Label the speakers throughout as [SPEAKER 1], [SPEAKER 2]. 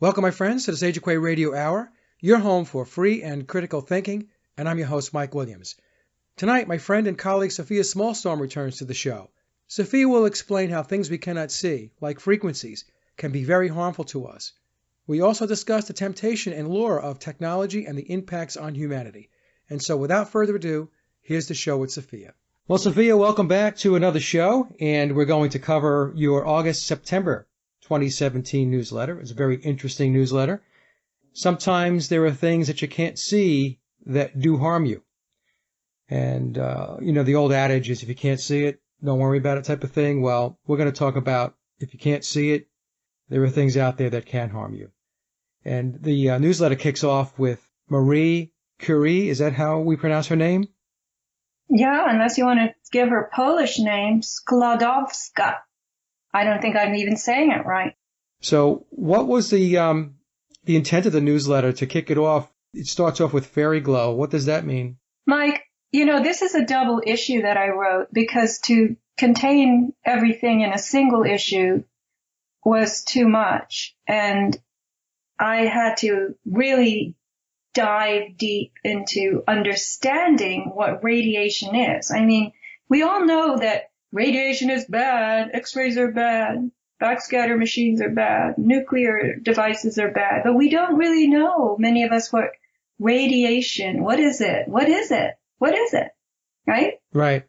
[SPEAKER 1] Welcome, my friends, to the Sage of Quay Radio Hour, your home for free and critical thinking, and I'm your host, Mike Williams. Tonight, my friend and colleague Sofia Smallstorm returns to the show. Sofia will explain how things we cannot see, like frequencies, can be very harmful to us. We also discuss the temptation and lure of technology and the impacts on humanity. And so, without further ado, here's the show with Sofia. Well, Sofia, welcome back to another show, and we're going to cover your August-September 2017 newsletter. It's a very interesting newsletter. Sometimes there are things that you can't see that do harm you. And, the old adage is if you can't see it, don't worry about it type of thing. Well, we're going to talk about if you can't see it, there are things out there that can harm you. And the newsletter kicks off with Marie Curie. Is that how we pronounce her name?
[SPEAKER 2] Yeah, unless you want to give her Polish name, Skłodowska. I don't think I'm even saying it right.
[SPEAKER 1] So what was the intent of the newsletter to kick it off? It starts off with fairy glow. What does that mean?
[SPEAKER 2] Mike, this is a double issue that I wrote because to contain everything in a single issue was too much. And I had to really dive deep into understanding what radiation is. I mean, we all know that radiation is bad, X-rays are bad, backscatter machines are bad, nuclear devices are bad, but we don't really know, many of us, what radiation, what is it? What is it? What is it? Right?
[SPEAKER 1] Right.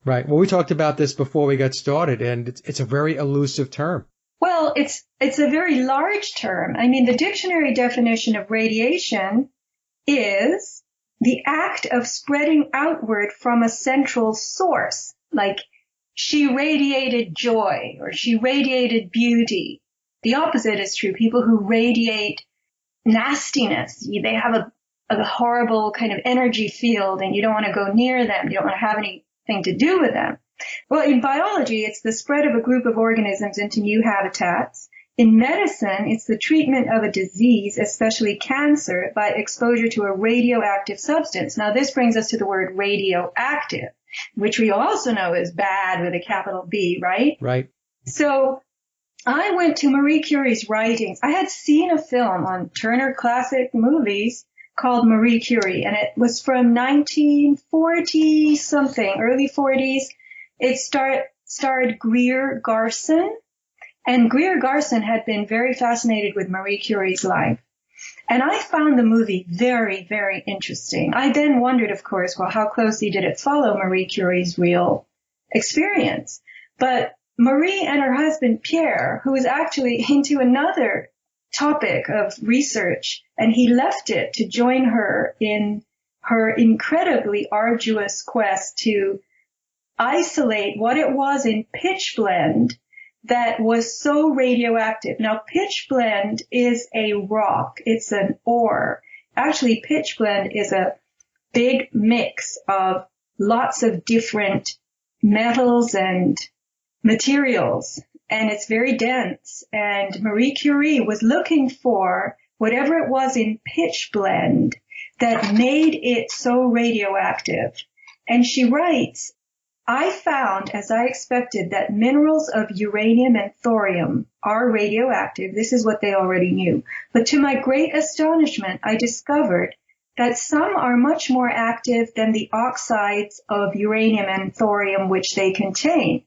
[SPEAKER 1] Well, we talked about this before we got started, and it's a very elusive term.
[SPEAKER 2] Well, it's a very large term. I mean, the dictionary definition of radiation is the act of spreading outward from a central source, like she radiated joy or she radiated beauty. The opposite is true. People who radiate nastiness, they have a horrible kind of energy field and you don't want to go near them. You don't want to have anything to do with them. Well, in biology, it's the spread of a group of organisms into new habitats. In medicine, it's the treatment of a disease, especially cancer, by exposure to a radioactive substance. Now, this brings us to the word radioactive, which we also know is bad with a capital B, right?
[SPEAKER 1] Right.
[SPEAKER 2] So I went to Marie Curie's writings. I had seen a film on Turner Classic Movies called Marie Curie, and it was from 1940-something, early 40s. It starred Greer Garson. And Greer Garson had been very fascinated with Marie Curie's life. And I found the movie very, very interesting. I then wondered, of course, well, how closely did it follow Marie Curie's real experience? But Marie and her husband, Pierre, who was actually into another topic of research, and he left it to join her in her incredibly arduous quest to isolate what it was in pitchblende that was so radioactive. Now, pitchblende is a rock. It's an ore. Actually, pitchblende is a big mix of lots of different metals and materials, and it's very dense. And Marie Curie was looking for whatever it was in pitchblende that made it so radioactive. And she writes, I found, as I expected, that minerals of uranium and thorium are radioactive. This is what they already knew. But to my great astonishment, I discovered that some are much more active than the oxides of uranium and thorium which they contain.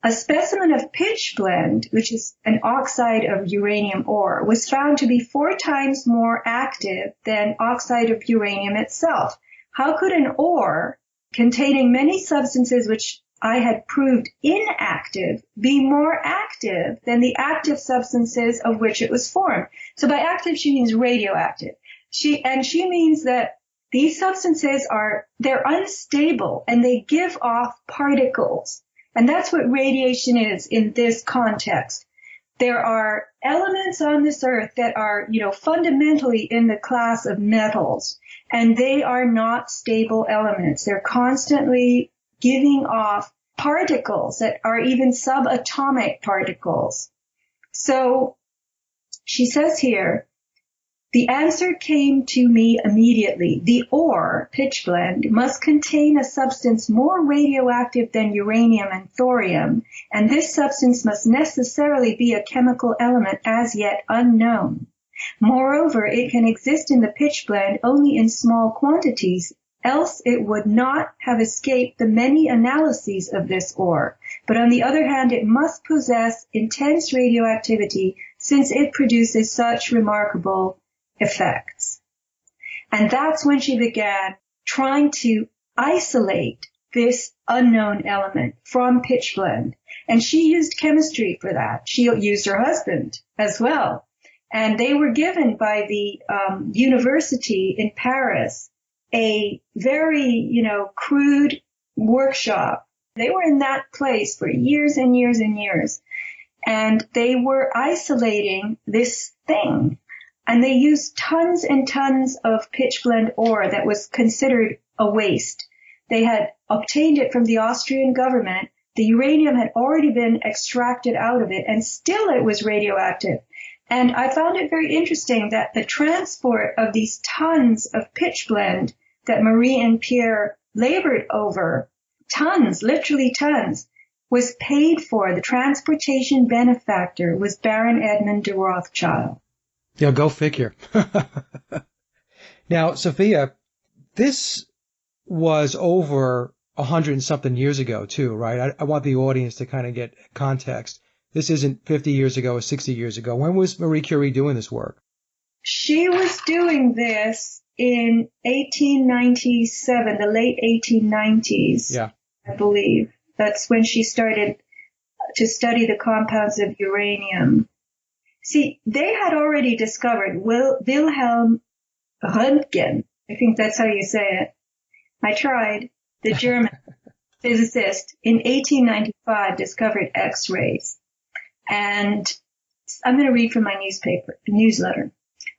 [SPEAKER 2] A specimen of pitchblende, which is an oxide of uranium ore, was found to be 4 times more active than oxide of uranium itself. How could an ore containing many substances which I had proved inactive be more active than the active substances of which it was formed? So by active, she means radioactive. She means that these substances they're unstable and they give off particles. And that's what radiation is in this context. There are elements on this earth that are, fundamentally in the class of metals, and they are not stable elements. They're constantly giving off particles that are even subatomic particles. So she says here, The answer came to me immediately. The ore, pitchblende, must contain a substance more radioactive than uranium and thorium, and this substance must necessarily be a chemical element as yet unknown. Moreover, it can exist in the pitchblende only in small quantities, else it would not have escaped the many analyses of this ore. But on the other hand, it must possess intense radioactivity since it produces such remarkable effects. And that's when she began trying to isolate this unknown element from pitchblende. And she used chemistry for that. She used her husband as well. And they were given by the university in Paris a very, crude workshop. They were in that place for years and years and years. And they were isolating this thing. And they used tons and tons of pitchblende ore that was considered a waste. They had obtained it from the Austrian government. The uranium had already been extracted out of it, and still it was radioactive. And I found it very interesting that the transport of these tons of pitchblende that Marie and Pierre labored over, tons, literally tons, was paid for. The transportation benefactor was Baron Edmund de Rothschild.
[SPEAKER 1] Yeah, go figure. Now, Sophia, this was over 100 and something years ago, too, right? I want the audience to kind of get context. This isn't 50 years ago or 60 years ago. When was Marie Curie doing this work?
[SPEAKER 2] She was doing this in 1897, the late 1890s,
[SPEAKER 1] yeah,
[SPEAKER 2] I believe. That's when she started to study the compounds of uranium. See, they had already discovered Wilhelm Röntgen. I think that's how you say it. I tried. The German physicist in 1895 discovered X-rays. And I'm going to read from my newsletter.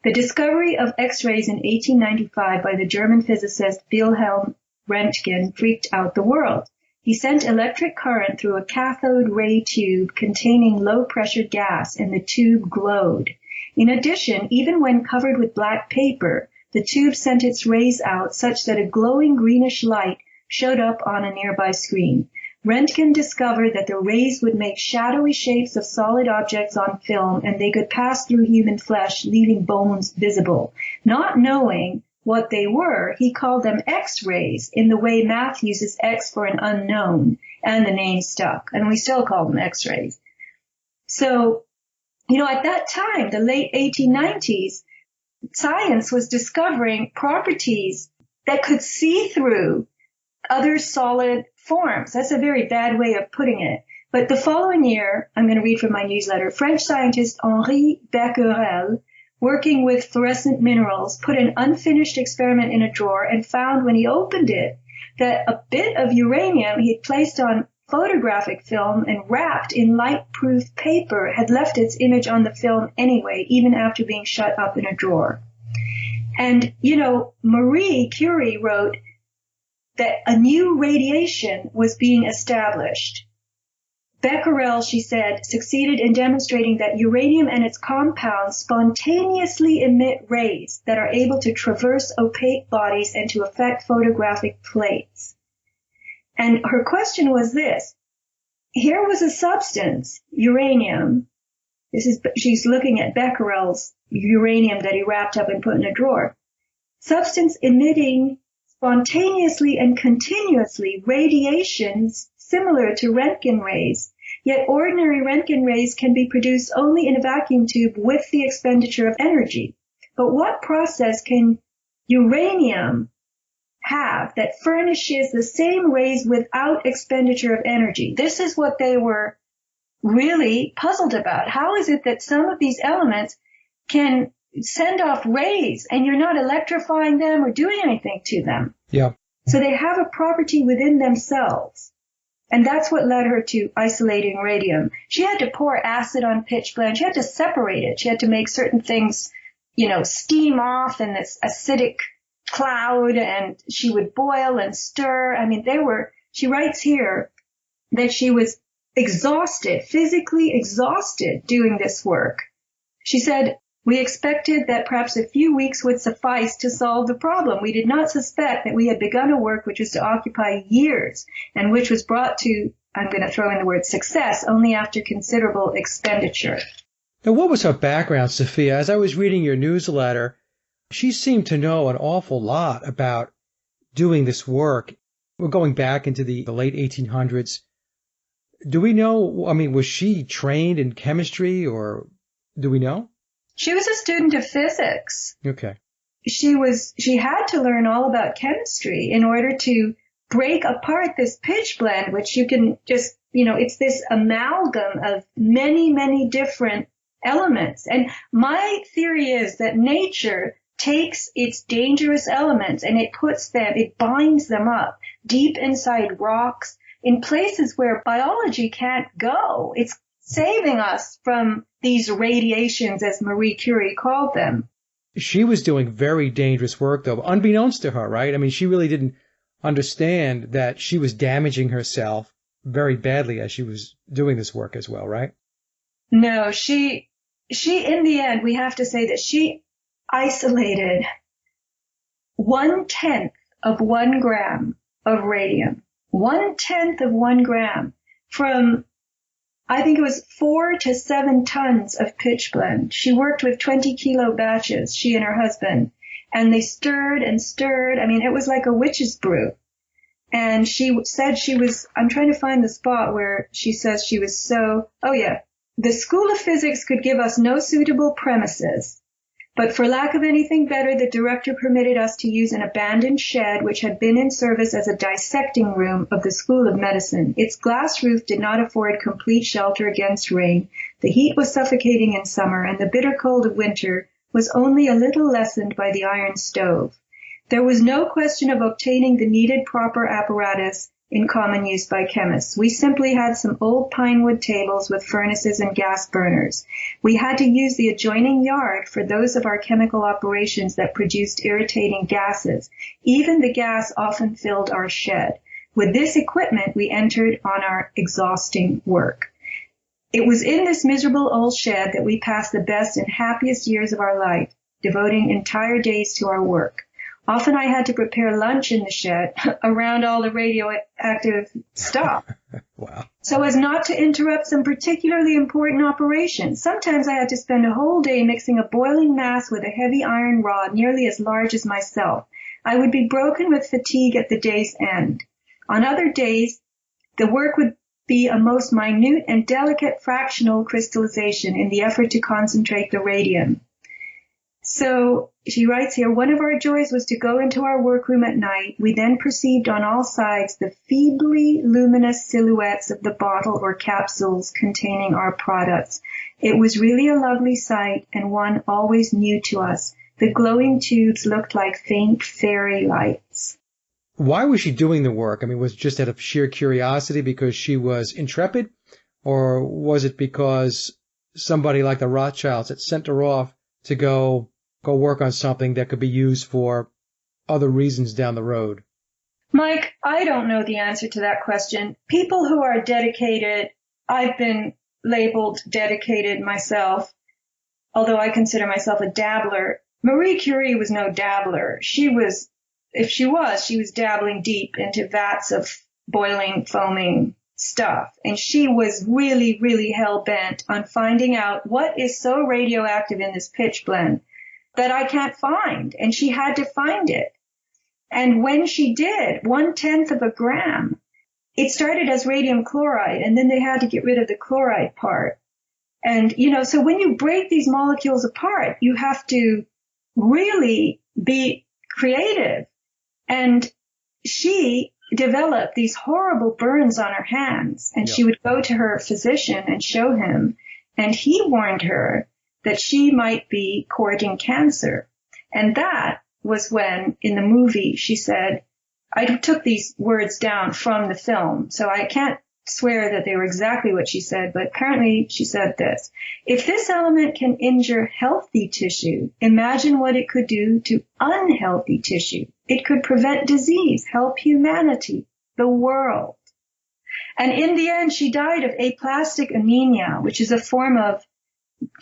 [SPEAKER 2] The discovery of X-rays in 1895 by the German physicist Wilhelm Röntgen freaked out the world. He sent electric current through a cathode ray tube containing low-pressure gas, and the tube glowed. In addition, even when covered with black paper, the tube sent its rays out such that a glowing greenish light showed up on a nearby screen. Röntgen discovered that the rays would make shadowy shapes of solid objects on film, and they could pass through human flesh, leaving bones visible. Not knowing what they were, he called them X-rays in the way math uses X for an unknown, and the name stuck. And we still call them X-rays. So, at that time, the late 1890s, science was discovering properties that could see through other solid forms. That's a very bad way of putting it. But the following year, I'm going to read from my newsletter, French scientist Henri Becquerel, working with fluorescent minerals, put an unfinished experiment in a drawer and found when he opened it that a bit of uranium he had placed on photographic film and wrapped in light-proof paper had left its image on the film anyway, even after being shut up in a drawer. And, Marie Curie wrote that a new radiation was being established. Becquerel, she said, succeeded in demonstrating that uranium and its compounds spontaneously emit rays that are able to traverse opaque bodies and to affect photographic plates. And her question was this. Here was a substance, uranium. She's looking at Becquerel's uranium that he wrapped up and put in a drawer. Substance emitting spontaneously and continuously radiations similar to Röntgen rays, yet ordinary Röntgen rays can be produced only in a vacuum tube with the expenditure of energy. But what process can uranium have that furnishes the same rays without expenditure of energy? This is what they were really puzzled about. How is it that some of these elements can send off rays and you're not electrifying them or doing anything to them?
[SPEAKER 1] Yeah.
[SPEAKER 2] So they have a property within themselves. And that's what led her to isolating radium. She had to pour acid on pitchblende. She had to separate it. She had to make certain things, steam off in this acidic cloud, and she would boil and stir. I mean, she writes here that she was exhausted, physically exhausted doing this work. She said We expected that perhaps a few weeks would suffice to solve the problem. We did not suspect that we had begun a work which was to occupy years and which was brought to, I'm going to throw in the word success, only after considerable expenditure.
[SPEAKER 1] Now, what was her background, Sophia? As I was reading your newsletter, she seemed to know an awful lot about doing this work. We're going back into the late 1800s. Do we know, I mean, was she trained in chemistry, or do we know?
[SPEAKER 2] She was a student of physics.
[SPEAKER 1] Okay.
[SPEAKER 2] She had to learn all about chemistry in order to break apart this pitch blende, which you can just, it's this amalgam of many, many different elements. And my theory is that nature takes its dangerous elements and it binds them up deep inside rocks in places where biology can't go. It's saving us from these radiations, as Marie Curie called them.
[SPEAKER 1] She was doing very dangerous work, though, unbeknownst to her, right? I mean, she really didn't understand that she was damaging herself very badly as she was doing this work as well, right?
[SPEAKER 2] No, she in the end, we have to say that she isolated 1/10 of 1 gram of radium, 1/10 of 1 gram from, I think it was 4 to 7 tons of pitch blende. She worked with 20-kilo batches, she and her husband, and they stirred and stirred. I mean, it was like a witch's brew. And she said I'm trying to find the spot where she says she was the School of Physics could give us no suitable premises. But for lack of anything better, the director permitted us to use an abandoned shed which had been in service as a dissecting room of the School of Medicine. Its glass roof did not afford complete shelter against rain. The heat was suffocating in summer, and the bitter cold of winter was only a little lessened by the iron stove. There was no question of obtaining the needed proper apparatus in common use by chemists. We simply had some old pine wood tables with furnaces and gas burners. We had to use the adjoining yard for those of our chemical operations that produced irritating gases. Even the gas often filled our shed. With this equipment, we entered on our exhausting work. It was in this miserable old shed that we passed the best and happiest years of our life, devoting entire days to our work. Often I had to prepare lunch in the shed around all the radioactive stuff.
[SPEAKER 1] Wow.
[SPEAKER 2] So as not to interrupt some particularly important operations. Sometimes I had to spend a whole day mixing a boiling mass with a heavy iron rod nearly as large as myself. I would be broken with fatigue at the day's end. On other days, the work would be a most minute and delicate fractional crystallization in the effort to concentrate the radium. So she writes here, one of our joys was to go into our workroom at night. We then perceived on all sides the feebly luminous silhouettes of the bottle or capsules containing our products. It was really a lovely sight and one always new to us. The glowing tubes looked like faint fairy lights.
[SPEAKER 1] Why was she doing the work? I mean, was it just out of sheer curiosity because she was intrepid? Or was it because somebody like the Rothschilds had sent her off to go work on something that could be used for other reasons down the road?
[SPEAKER 2] Mike, I don't know the answer to that question. People who are dedicated, I've been labeled dedicated myself, although I consider myself a dabbler. Marie Curie was no dabbler. She was dabbling deep into vats of boiling, foaming stuff. And she was really, really hell-bent on finding out what is so radioactive in this pitch blende that I can't find. And she had to find it. And when she did, 1/10 of a gram, it started as radium chloride, and then they had to get rid of the chloride part. And, so when you break these molecules apart, you have to really be creative. And she developed these horrible burns on her hands, and she would go to her physician and show him, and he warned her that she might be courting cancer. And that was when, in the movie, she said, I took these words down from the film, so I can't swear that they were exactly what she said, but apparently she said this: if this element can injure healthy tissue, imagine what it could do to unhealthy tissue. It could prevent disease, help humanity, the world. And in the end, she died of aplastic anemia, which is a form of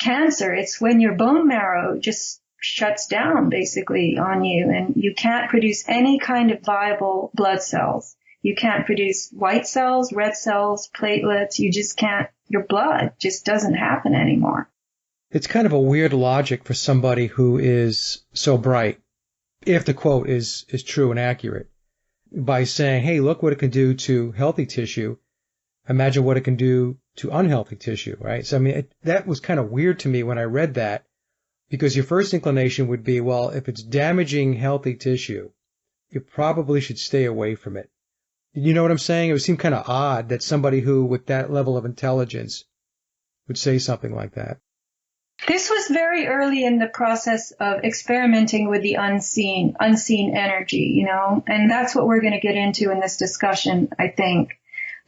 [SPEAKER 2] cancer. It's when your bone marrow just shuts down basically on you, and you can't produce any kind of viable blood cells. You can't produce white cells, red cells, platelets. You just can't, your blood just doesn't happen anymore.
[SPEAKER 1] It's kind of a weird logic for somebody who is so bright, if the quote is true and accurate, by saying, hey, look what it can do to healthy tissue. Imagine what it can do to unhealthy tissue, right? So, I mean, that was kind of weird to me when I read that, because your first inclination would be, well, if it's damaging healthy tissue, you probably should stay away from it. You know what I'm saying? It would seem kind of odd that somebody who, with that level of intelligence, would say something like that.
[SPEAKER 2] This was very early in the process of experimenting with the unseen energy, and that's what we're going to get into in this discussion, I think.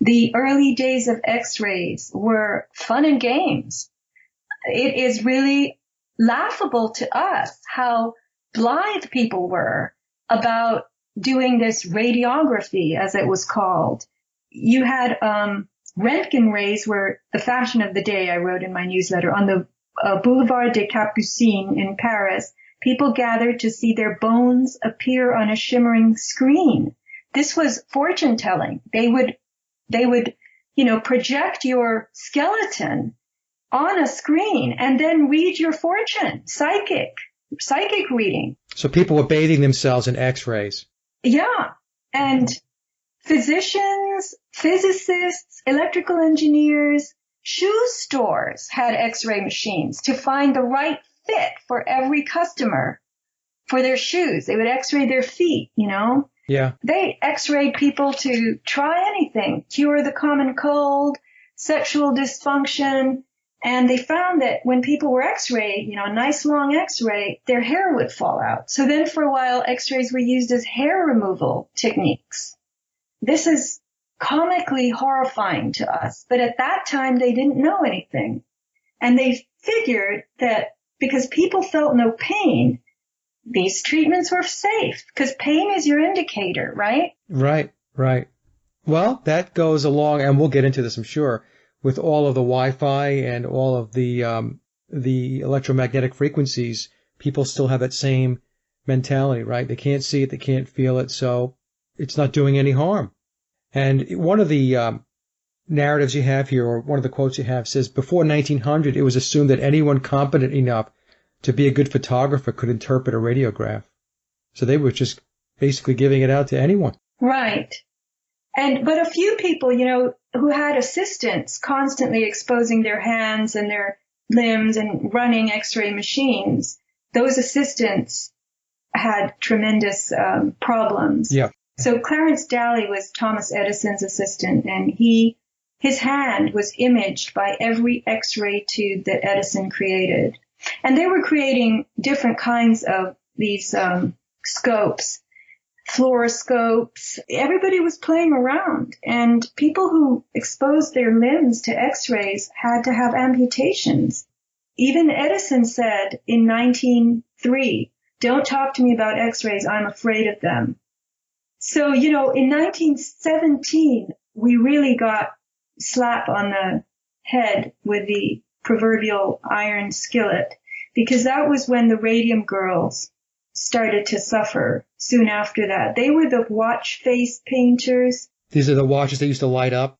[SPEAKER 2] The early days of X-rays were fun and games. It is really laughable to us how blithe people were about doing this radiography, as it was called. You had Röntgen rays were the fashion of the day, I wrote in my newsletter. On the Boulevard des Capucines in Paris, people gathered to see their bones appear on a shimmering screen. This was fortune telling. They would, project your skeleton on a screen and then read your fortune, psychic reading.
[SPEAKER 1] So people were bathing themselves in X-rays.
[SPEAKER 2] Yeah. And physicians, physicists, electrical engineers, shoe stores had X-ray machines to find the right fit for every customer for their shoes. They would X-ray their feet,
[SPEAKER 1] Yeah.
[SPEAKER 2] They X-rayed people to try anything, cure the common cold, sexual dysfunction. And they found that when people were X-rayed, a nice long X-ray, their hair would fall out. So then for a while, X-rays were used as hair removal techniques. This is comically horrifying to us. But at that time, they didn't know anything. And they figured that because people felt no pain, these treatments were safe, because pain is your indicator, right?
[SPEAKER 1] Right. Well, that goes along, and we'll get into this, I'm sure, with all of the Wi-Fi and all of the electromagnetic frequencies. People still have that same mentality, right? They can't see it, they can't feel it, so it's not doing any harm. And one of the narratives you have here, or one of the quotes you have, says, before 1900, it was assumed that anyone competent enough to be a good photographer could interpret a radiograph. So they were just basically giving it out to anyone.
[SPEAKER 2] Right. But a few people, who had assistants constantly exposing their hands and their limbs and running X-ray machines, those assistants had tremendous problems.
[SPEAKER 1] Yeah.
[SPEAKER 2] So Clarence Daly was Thomas Edison's assistant, and his hand was imaged by every X-ray tube that Edison created. And they were creating different kinds of these scopes, fluoroscopes. Everybody was playing around, and people who exposed their limbs to X-rays had to have amputations. Even Edison said in 1903, "Don't talk to me about X-rays, I'm afraid of them." So, in 1917, we really got slap on the head with the proverbial iron skillet, because that was when the radium girls started to suffer soon after that. They were the watch face painters.
[SPEAKER 1] These are the watches that used to light up?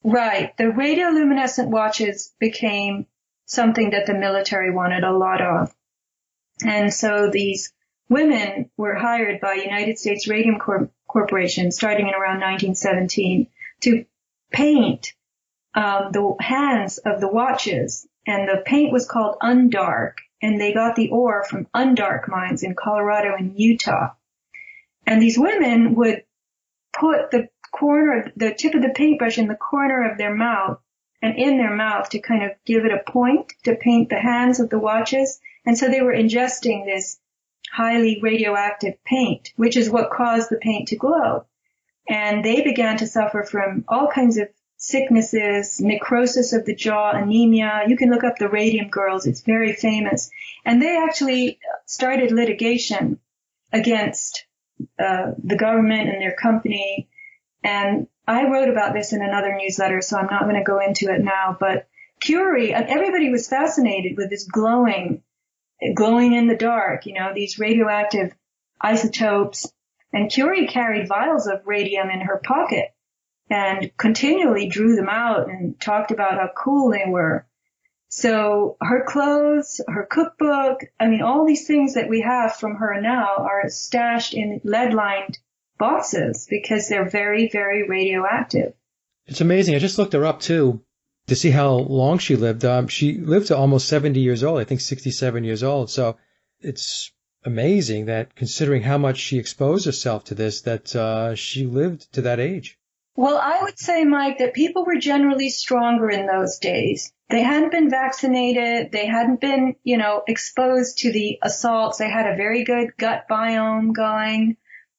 [SPEAKER 2] Right. The radioluminescent watches became something that the military wanted a lot of. And so these women were hired by United States Radium Corporation starting in around 1917 to paint the hands of the watches. And the paint was called Undark. And they got the ore from Undark mines in Colorado and Utah. And these women would put the tip of the paintbrush in the corner of their mouth and in their mouth to kind of give it a point to paint the hands of the watches. And so they were ingesting this highly radioactive paint, which is what caused the paint to glow. And they began to suffer from all kinds of sicknesses, necrosis of the jaw, anemia. You can look up the Radium Girls. It's very famous. And they actually started litigation against the government and their company. And I wrote about this in another newsletter, so I'm not going to go into it now. But Curie, everybody was fascinated with this glowing in the dark, these radioactive isotopes. And Curie carried vials of radium in her pocket and continually drew them out and talked about how cool they were. So her clothes, her cookbook, all these things that we have from her now are stashed in lead-lined boxes because they're very, very radioactive.
[SPEAKER 1] It's amazing. I just looked her up, too, to see how long she lived. She lived to almost 70 years old, I think 67 years old. So it's amazing that, considering how much she exposed herself to this, that she lived to that age.
[SPEAKER 2] Well, I would say, Mike, that people were generally stronger in those days. They hadn't been vaccinated. They hadn't been, exposed to the assaults. They had a very good gut biome going.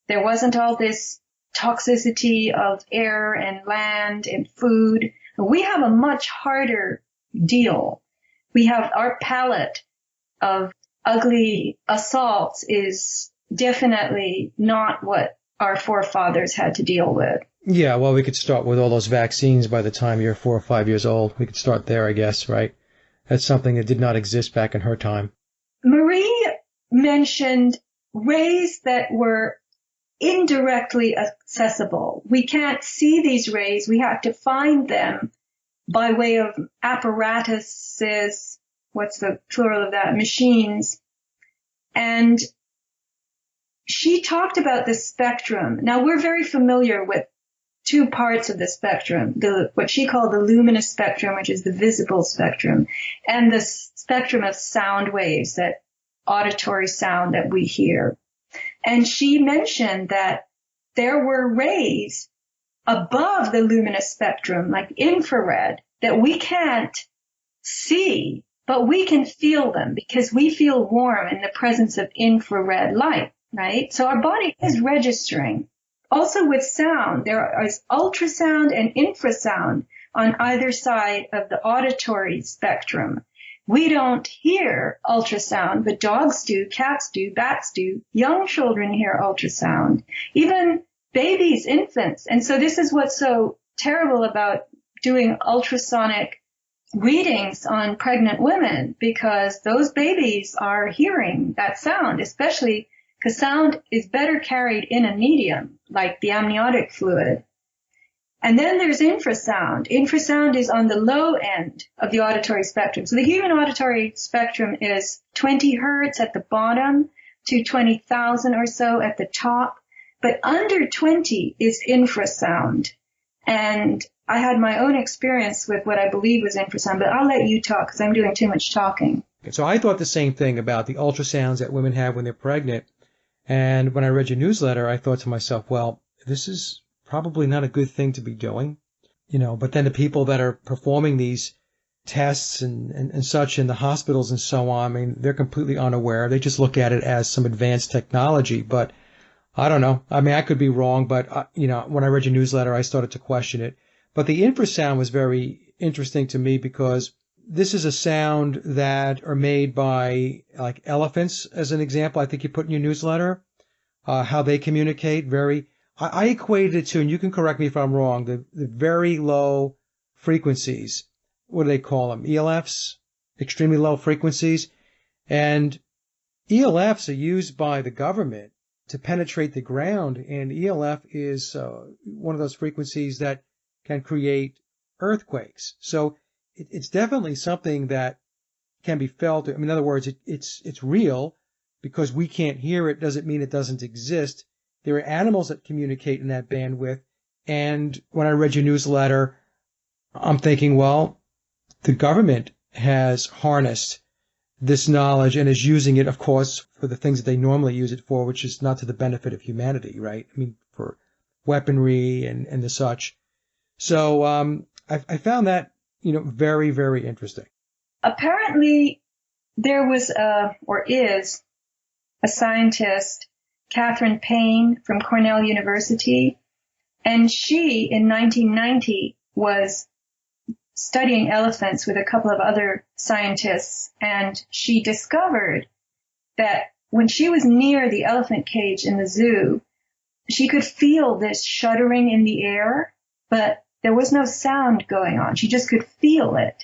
[SPEAKER 2] There wasn't all this toxicity of air and land and food. We have a much harder deal. We have our palette of ugly assaults is definitely not what our forefathers had to deal with.
[SPEAKER 1] Yeah, well, we could start with all those vaccines by the time you're 4 or 5 years old. We could start there, I guess, right? That's something that did not exist back in her time.
[SPEAKER 2] Marie mentioned rays that were indirectly accessible. We can't see these rays. We have to find them by way of apparatuses. What's the plural of that? Machines. And she talked about the spectrum. Now, we're very familiar with two parts of the spectrum, what she called the luminous spectrum, which is the visible spectrum, and the spectrum of sound waves, that auditory sound that we hear. And she mentioned that there were rays above the luminous spectrum, like infrared, that we can't see, but we can feel them because we feel warm in the presence of infrared light, right? So our body is registering. Also with sound, there is ultrasound and infrasound on either side of the auditory spectrum. We don't hear ultrasound, but dogs do, cats do, bats do. Young children hear ultrasound, even babies, infants. And so this is what's so terrible about doing ultrasonic readings on pregnant women, because those babies are hearing that sound, especially because sound is better carried in a medium, like the amniotic fluid. And then there's infrasound. Infrasound is on the low end of the auditory spectrum. So the human auditory spectrum is 20 hertz at the bottom to 20,000 or so at the top. But under 20 is infrasound. And I had my own experience with what I believe was infrasound, but I'll let you talk because I'm doing too much talking.
[SPEAKER 1] So I thought the same thing about the ultrasounds that women have when they're pregnant. And when I read your newsletter, I thought to myself, well, this is probably not a good thing to be doing, but then the people that are performing these tests and such in the hospitals and so on, they're completely unaware. They just look at it as some advanced technology, but I don't know. I could be wrong, but, when I read your newsletter, I started to question it. But the infrasound was very interesting to me because this is a sound that are made by like elephants, as an example. I think you put in your newsletter, how they communicate I equated it to, and you can correct me if I'm wrong, the very low frequencies. What do they call them? ELFs? Extremely low frequencies. And ELFs are used by the government to penetrate the ground. And ELF is one of those frequencies that can create earthquakes. So it's definitely something that can be felt. In other words, it's real. Because we can't hear it doesn't mean it doesn't exist. There are animals that communicate in that bandwidth. And when I read your newsletter, I'm thinking, well, the government has harnessed this knowledge and is using it, of course, for the things that they normally use it for, which is not to the benefit of humanity, right? For weaponry and the such. So I found that, very, very interesting.
[SPEAKER 2] Apparently, there was is a scientist, Catherine Payne from Cornell University, and she, in 1990, was studying elephants with a couple of other scientists, and she discovered that when she was near the elephant cage in the zoo, she could feel this shuddering in the air, but there was no sound going on. She just could feel it.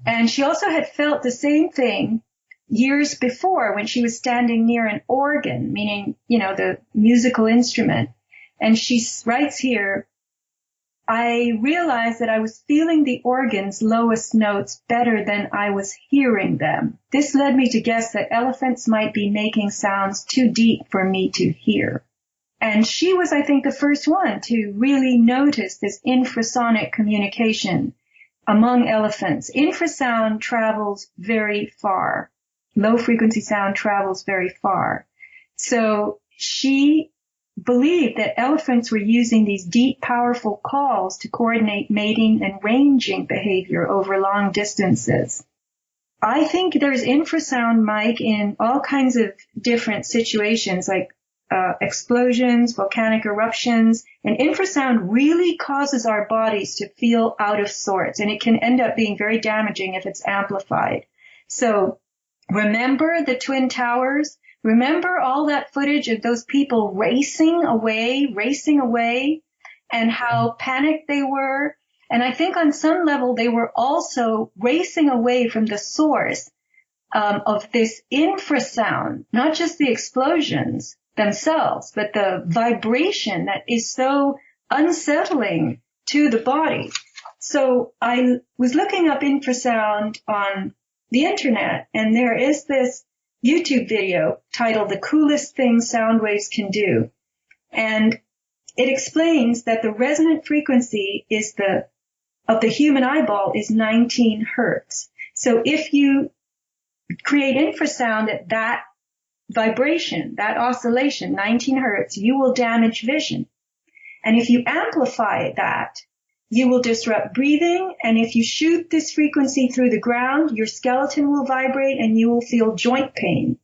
[SPEAKER 2] And she also had felt the same thing years before when she was standing near an organ, meaning, the musical instrument. And she writes here, I realized that I was feeling the organ's lowest notes better than I was hearing them. This led me to guess that elephants might be making sounds too deep for me to hear. And she was, I think, the first one to really notice this infrasonic communication among elephants. Infrasound travels very far. Low frequency sound travels very far. So she believed that elephants were using these deep, powerful calls to coordinate mating and ranging behavior over long distances. I think there's infrasound, Mike, in all kinds of different situations, like explosions, volcanic eruptions, and infrasound really causes our bodies to feel out of sorts, and it can end up being very damaging if it's amplified. So remember the Twin Towers? Remember all that footage of those people racing away, and how panicked they were? And I think on some level they were also racing away from the source of this infrasound, not just the explosions themselves, but the vibration that is so unsettling to the body. So I was looking up infrasound on the internet, and there is this YouTube video titled The Coolest Thing Sound Waves Can Do. And it explains that the resonant frequency of the human eyeball is 19 hertz. So if you create infrasound at that vibration, that oscillation, 19 hertz, you will damage vision. And if you amplify that, you will disrupt breathing. And if you shoot this frequency through the ground, your skeleton will vibrate and you will feel joint pain.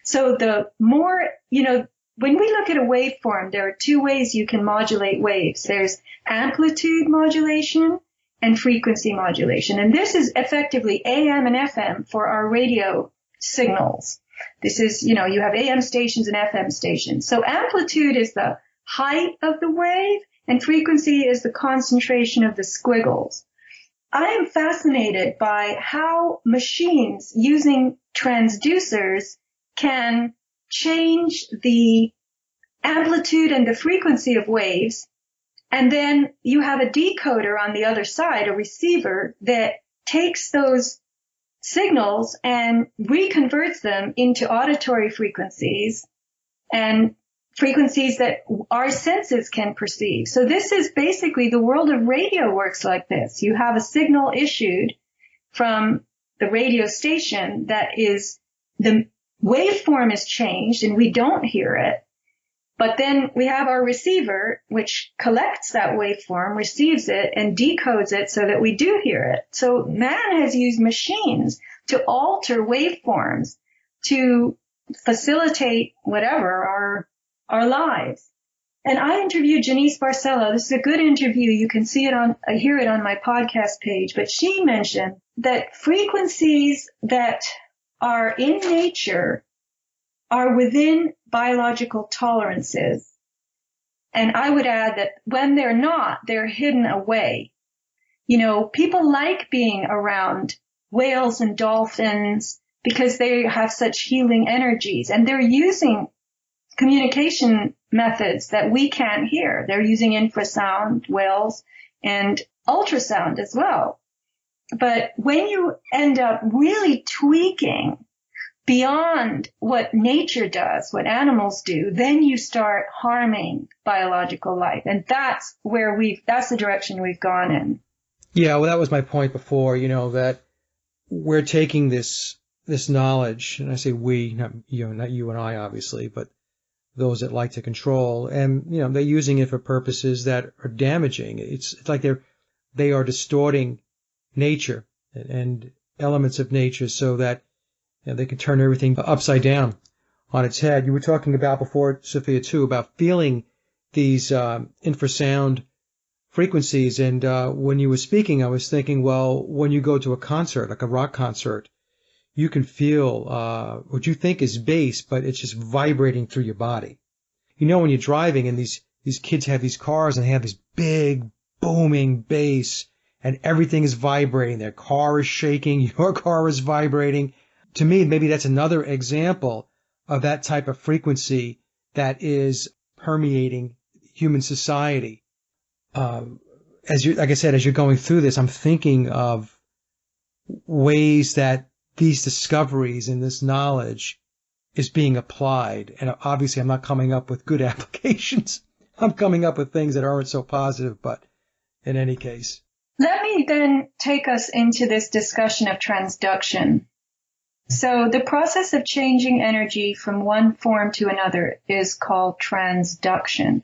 [SPEAKER 2] So the more, when we look at a waveform, there are two ways you can modulate waves. There's amplitude modulation and frequency modulation. And this is effectively AM and FM for our radio signals. This is, you have AM stations and FM stations. So amplitude is the height of the wave, and frequency is the concentration of the squiggles. I am fascinated by how machines using transducers can change the amplitude and the frequency of waves. And then you have a decoder on the other side, a receiver, that takes those signals and reconverts them into auditory frequencies and frequencies that our senses can perceive. So this is basically the world of radio works like this. You have a signal issued from the radio station that is, the waveform is changed and we don't hear it. But then we have our receiver, which collects that waveform, receives it, and decodes it so that we do hear it. So man has used machines to alter waveforms to facilitate whatever, our lives. And I interviewed Janice Barcelo. This is a good interview. You can hear it on my podcast page. But she mentioned that frequencies that are in nature are within biological tolerances. And I would add that when they're not, they're hidden away. People like being around whales and dolphins because they have such healing energies, and they're using communication methods that we can't hear. They're using infrasound, whales, and ultrasound as well. But when you end up really tweaking beyond what nature does, what animals do, then you start harming biological life. And that's the direction we've gone in.
[SPEAKER 1] Yeah, well, that was my point before, that we're taking this knowledge, and I say we, not you and I, obviously, but those that like to control, and, they're using it for purposes that are damaging. It's like they are distorting nature and elements of nature so that they can turn everything upside down on its head. You were talking about before, Sophia, too, about feeling these infrasound frequencies. And when you were speaking, I was thinking, well, when you go to a concert, like a rock concert, you can feel what you think is bass, but it's just vibrating through your body. When you're driving and these kids have these cars and they have this big booming bass, and everything is vibrating. Their car is shaking. Your car is vibrating. To me, maybe that's another example of that type of frequency that is permeating human society. Like I said, as you're going through this, I'm thinking of ways that these discoveries and this knowledge is being applied. And obviously, I'm not coming up with good applications. I'm coming up with things that aren't so positive, but in any case.
[SPEAKER 2] Let me then take us into this discussion of transduction. So the process of changing energy from one form to another is called transduction.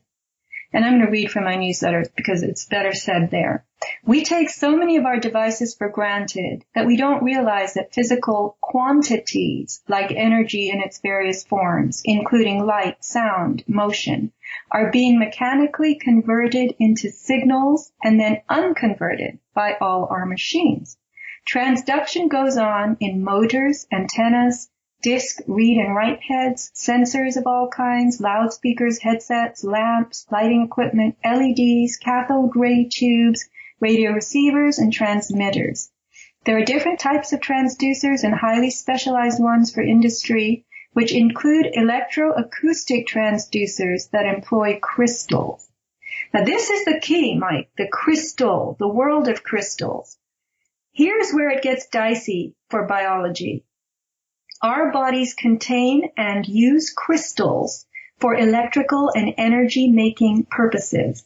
[SPEAKER 2] And I'm going to read from my newsletter because it's better said there. We take so many of our devices for granted that we don't realize that physical quantities, like energy in its various forms, including light, sound, motion, are being mechanically converted into signals and then unconverted by all our machines. Transduction goes on in motors, antennas, disc, read and write heads, sensors of all kinds, loudspeakers, headsets, lamps, lighting equipment, LEDs, cathode ray tubes, radio receivers, and transmitters. There are different types of transducers and highly specialized ones for industry, which include electroacoustic transducers that employ crystals. Now this is the key, Mike, the crystal, the world of crystals. Here's where it gets dicey for biology. Our bodies contain and use crystals for electrical and energy-making purposes.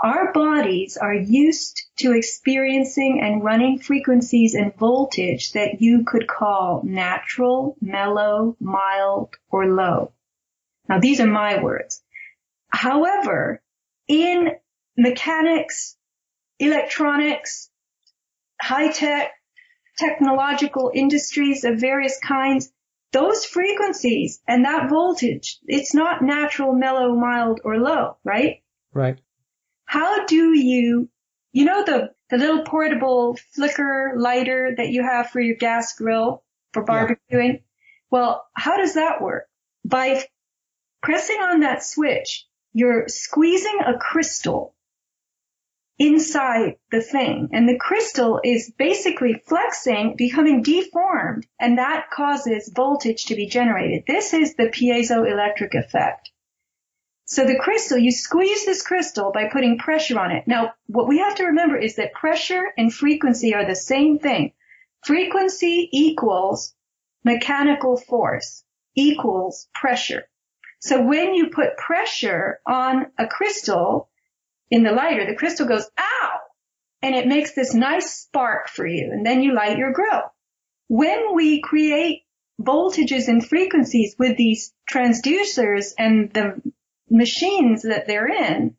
[SPEAKER 2] Our bodies are used to experiencing and running frequencies and voltage that you could call natural, mellow, mild, or low. Now, these are my words. However, in mechanics, electronics, high-tech, technological industries of various kinds, those frequencies and that voltage, it's not natural, mellow, mild, or low, right?
[SPEAKER 1] Right.
[SPEAKER 2] How do you know the little portable flicker lighter that you have for your gas grill for barbecuing? Yeah. Well, how does that work? By pressing on that switch, you're squeezing a crystal inside the thing, and the crystal is basically flexing, becoming deformed, and that causes voltage to be generated. This is the piezoelectric effect. So the crystal, you squeeze this crystal by putting pressure on it. Now, what we have to remember is that pressure and frequency are the same thing. Frequency equals mechanical force equals pressure. So when you put pressure on a crystal in the lighter, the crystal goes, ow, and it makes this nice spark for you, and then you light your grill. When we create voltages and frequencies with these transducers and the machines that they're in,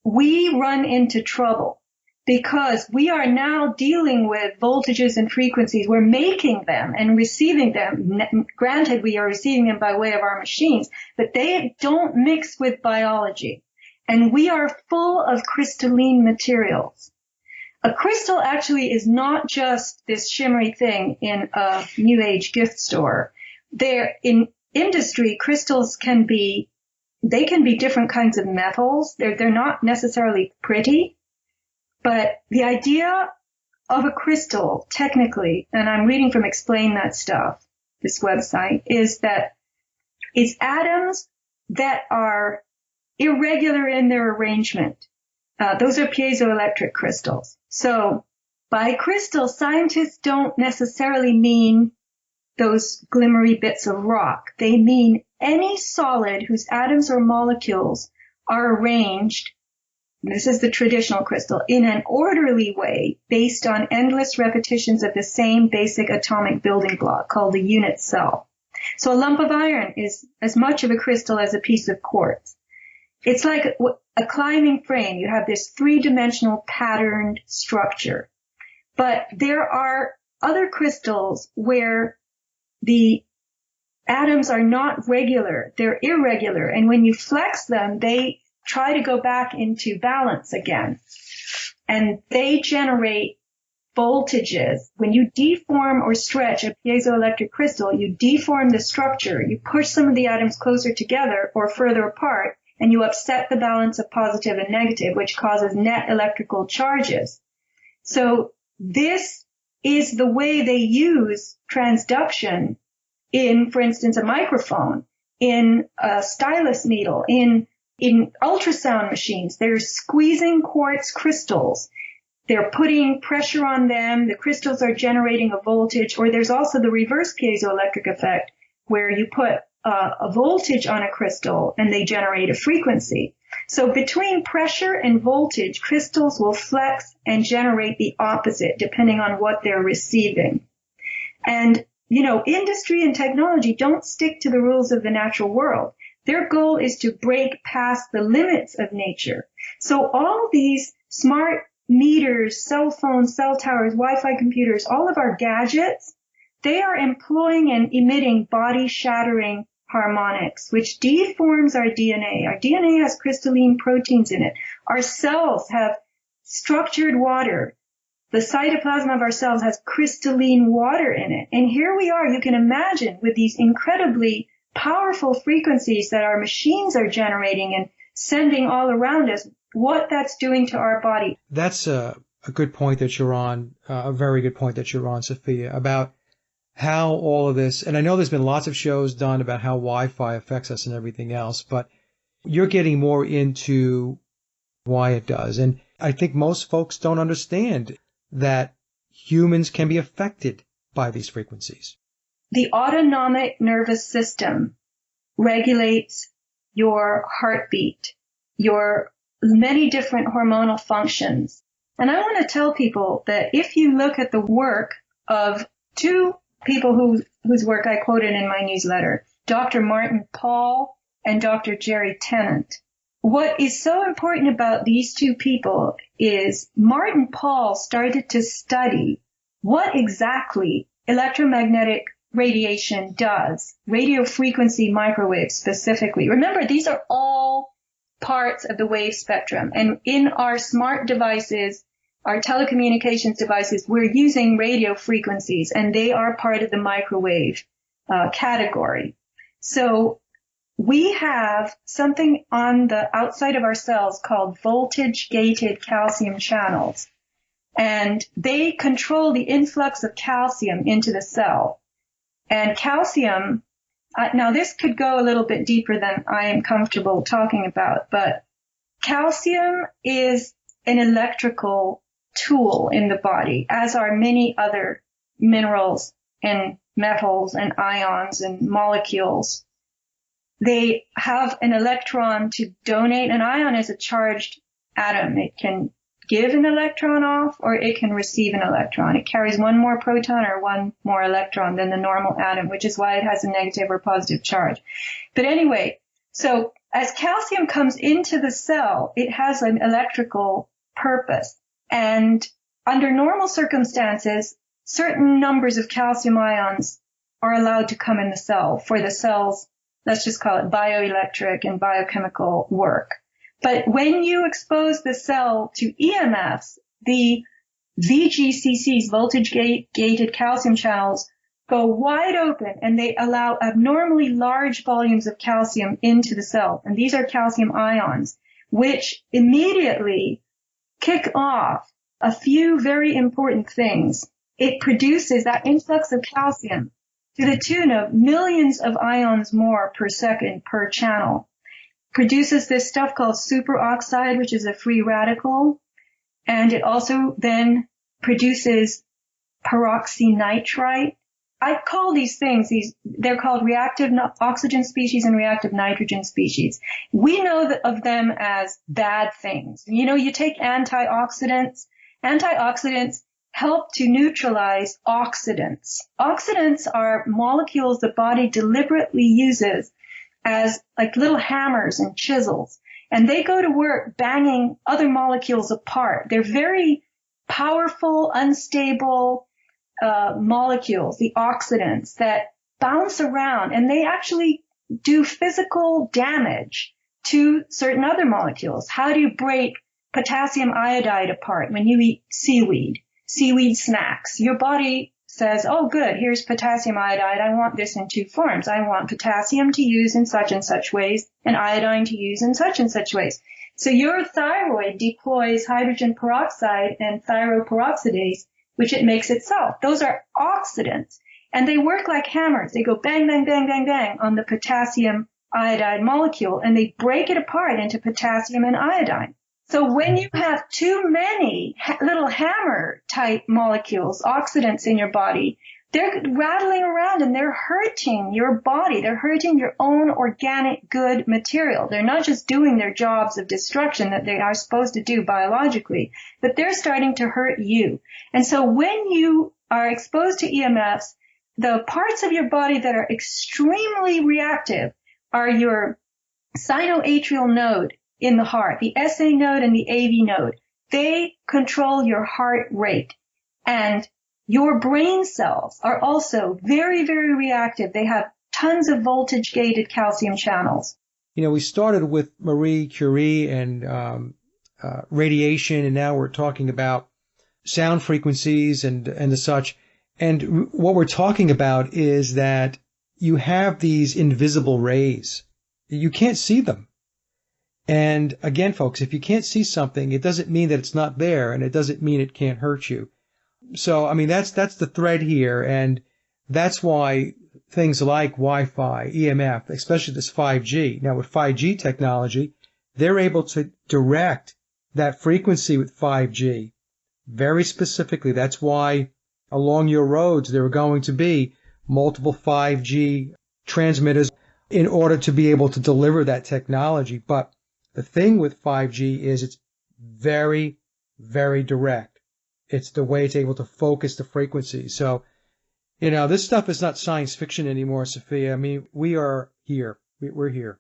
[SPEAKER 2] we run into trouble because we are now dealing with voltages and frequencies. We're making them and receiving them. Granted, we are receiving them by way of our machines, but they don't mix with biology. And we are full of crystalline materials. A crystal actually is not just this shimmery thing in a New Age gift store. In industry, crystals can be different kinds of metals. They're not necessarily pretty, but the idea of a crystal, technically, and I'm reading from Explain That Stuff, this website, is that it's atoms that are irregular in their arrangement. Those are piezoelectric crystals. So by crystal, scientists don't necessarily mean those glimmery bits of rock. They mean any solid whose atoms or molecules are arranged, this is the traditional crystal, in an orderly way based on endless repetitions of the same basic atomic building block called the unit cell. So a lump of iron is as much of a crystal as a piece of quartz. It's like a climbing frame. You have this three-dimensional patterned structure. But there are other crystals where the atoms are not regular. They're irregular. And when you flex them, they try to go back into balance again. And they generate voltages. When you deform or stretch a piezoelectric crystal, you deform the structure. You push some of the atoms closer together or further apart, and you upset the balance of positive and negative, which causes net electrical charges. So this is the way they use transduction in, for instance, a microphone, in a stylus needle, in ultrasound machines. They're squeezing quartz crystals. They're putting pressure on them. The crystals are generating a voltage, or there's also the reverse piezoelectric effect where you put a voltage on a crystal and they generate a frequency. So between pressure and voltage, crystals will flex and generate the opposite depending on what they're receiving. And, industry and technology don't stick to the rules of the natural world. Their goal is to break past the limits of nature. So all these smart meters, cell phones, cell towers, Wi-Fi computers, all of our gadgets, they are employing and emitting body-shattering harmonics, which deforms our DNA. Our DNA has crystalline proteins in it. Our cells have structured water. The cytoplasm of our cells has crystalline water in it. And here we are, you can imagine, with these incredibly powerful frequencies that our machines are generating and sending all around us, what that's doing to our body.
[SPEAKER 1] That's a good point that you're on, a very good point that you're on, Sophia, about how all of this, and I know there's been lots of shows done about how Wi-Fi affects us and everything else, but you're getting more into why it does. And I think most folks don't understand that humans can be affected by these frequencies.
[SPEAKER 2] The autonomic nervous system regulates your heartbeat, your many different hormonal functions. And I want to tell people that if you look at the work of two people whose work I quoted in my newsletter, Dr. Martin Pall and Dr. Jerry Tennant, what is so important about these two people is Martin Pall started to study what exactly electromagnetic radiation does, radio frequency microwaves specifically. Remember, these are all parts of the wave spectrum. And in our smart devices, our telecommunications devices, we're using radio frequencies, and they are part of the microwave category. So we have something on the outside of our cells called voltage-gated calcium channels, and they control the influx of calcium into the cell. And calcium, now this could go a little bit deeper than I am comfortable talking about, but calcium is an electrical tool in the body, as are many other minerals and metals and ions and molecules. They have an electron to donate. An ion is a charged atom. It can give an electron off, or it can receive an electron. It carries one more proton or one more electron than the normal atom, which is why it has a negative or positive charge. But anyway, so as calcium comes into the cell, it has an electrical purpose. And under normal circumstances, certain numbers of calcium ions are allowed to come in the cell for the cell's, let's just call it bioelectric and biochemical work. But when you expose the cell to EMFs, the VGCCs, voltage-gated calcium channels, go wide open, and they allow abnormally large volumes of calcium into the cell. And these are calcium ions, which immediately kick off a few very important things. It produces that influx of calcium to the tune of millions of ions more per second per channel. Produces this stuff called superoxide, which is a free radical. And it also then produces peroxynitrite. I call these things, they're called reactive oxygen species and reactive nitrogen species. We know of them as bad things. You take antioxidants. Antioxidants help to neutralize oxidants. Oxidants are molecules the body deliberately uses as like little hammers and chisels, and they go to work banging other molecules apart. They're very powerful, unstable molecules, the oxidants, that bounce around, and they actually do physical damage to certain other molecules. How do you break potassium iodide apart when you eat seaweed snacks? Your body says, oh, good, here's potassium iodide. I want this in two forms. I want potassium to use in such and such ways and iodine to use in such and such ways. So your thyroid deploys hydrogen peroxide and thyroperoxidase, which it makes itself. Those are oxidants, and they work like hammers. They go bang, bang, bang, bang, bang on the potassium iodide molecule, and they break it apart into potassium and iodine. So when you have too many little hammer type molecules, oxidants in your body, they're rattling around and they're hurting your body. They're hurting your own organic good material. They're not just doing their jobs of destruction that they are supposed to do biologically, but they're starting to hurt you. And so when you are exposed to EMFs, the parts of your body that are extremely reactive are your sinoatrial node in the heart, the SA node and the AV node. They control your heart rate. And your brain cells are also very, very reactive. They have tons of voltage-gated calcium channels.
[SPEAKER 1] You know, we started with Marie Curie and radiation, and now we're talking about sound frequencies and the such. And what we're talking about is that you have these invisible rays. You can't see them. And again, folks, if you can't see something, it doesn't mean that it's not there, and it doesn't mean it can't hurt you. So, I mean, that's the thread here, and that's why things like Wi-Fi, EMF, especially this 5G. Now, with 5G technology, they're able to direct that frequency with 5G very specifically. That's why along your roads there are going to be multiple 5G transmitters in order to be able to deliver that technology. But the thing with 5G is it's very, very direct. It's the way it's able to focus the frequency. So, you know, this stuff is not science fiction anymore, Sophia. I mean, we are here. We're here.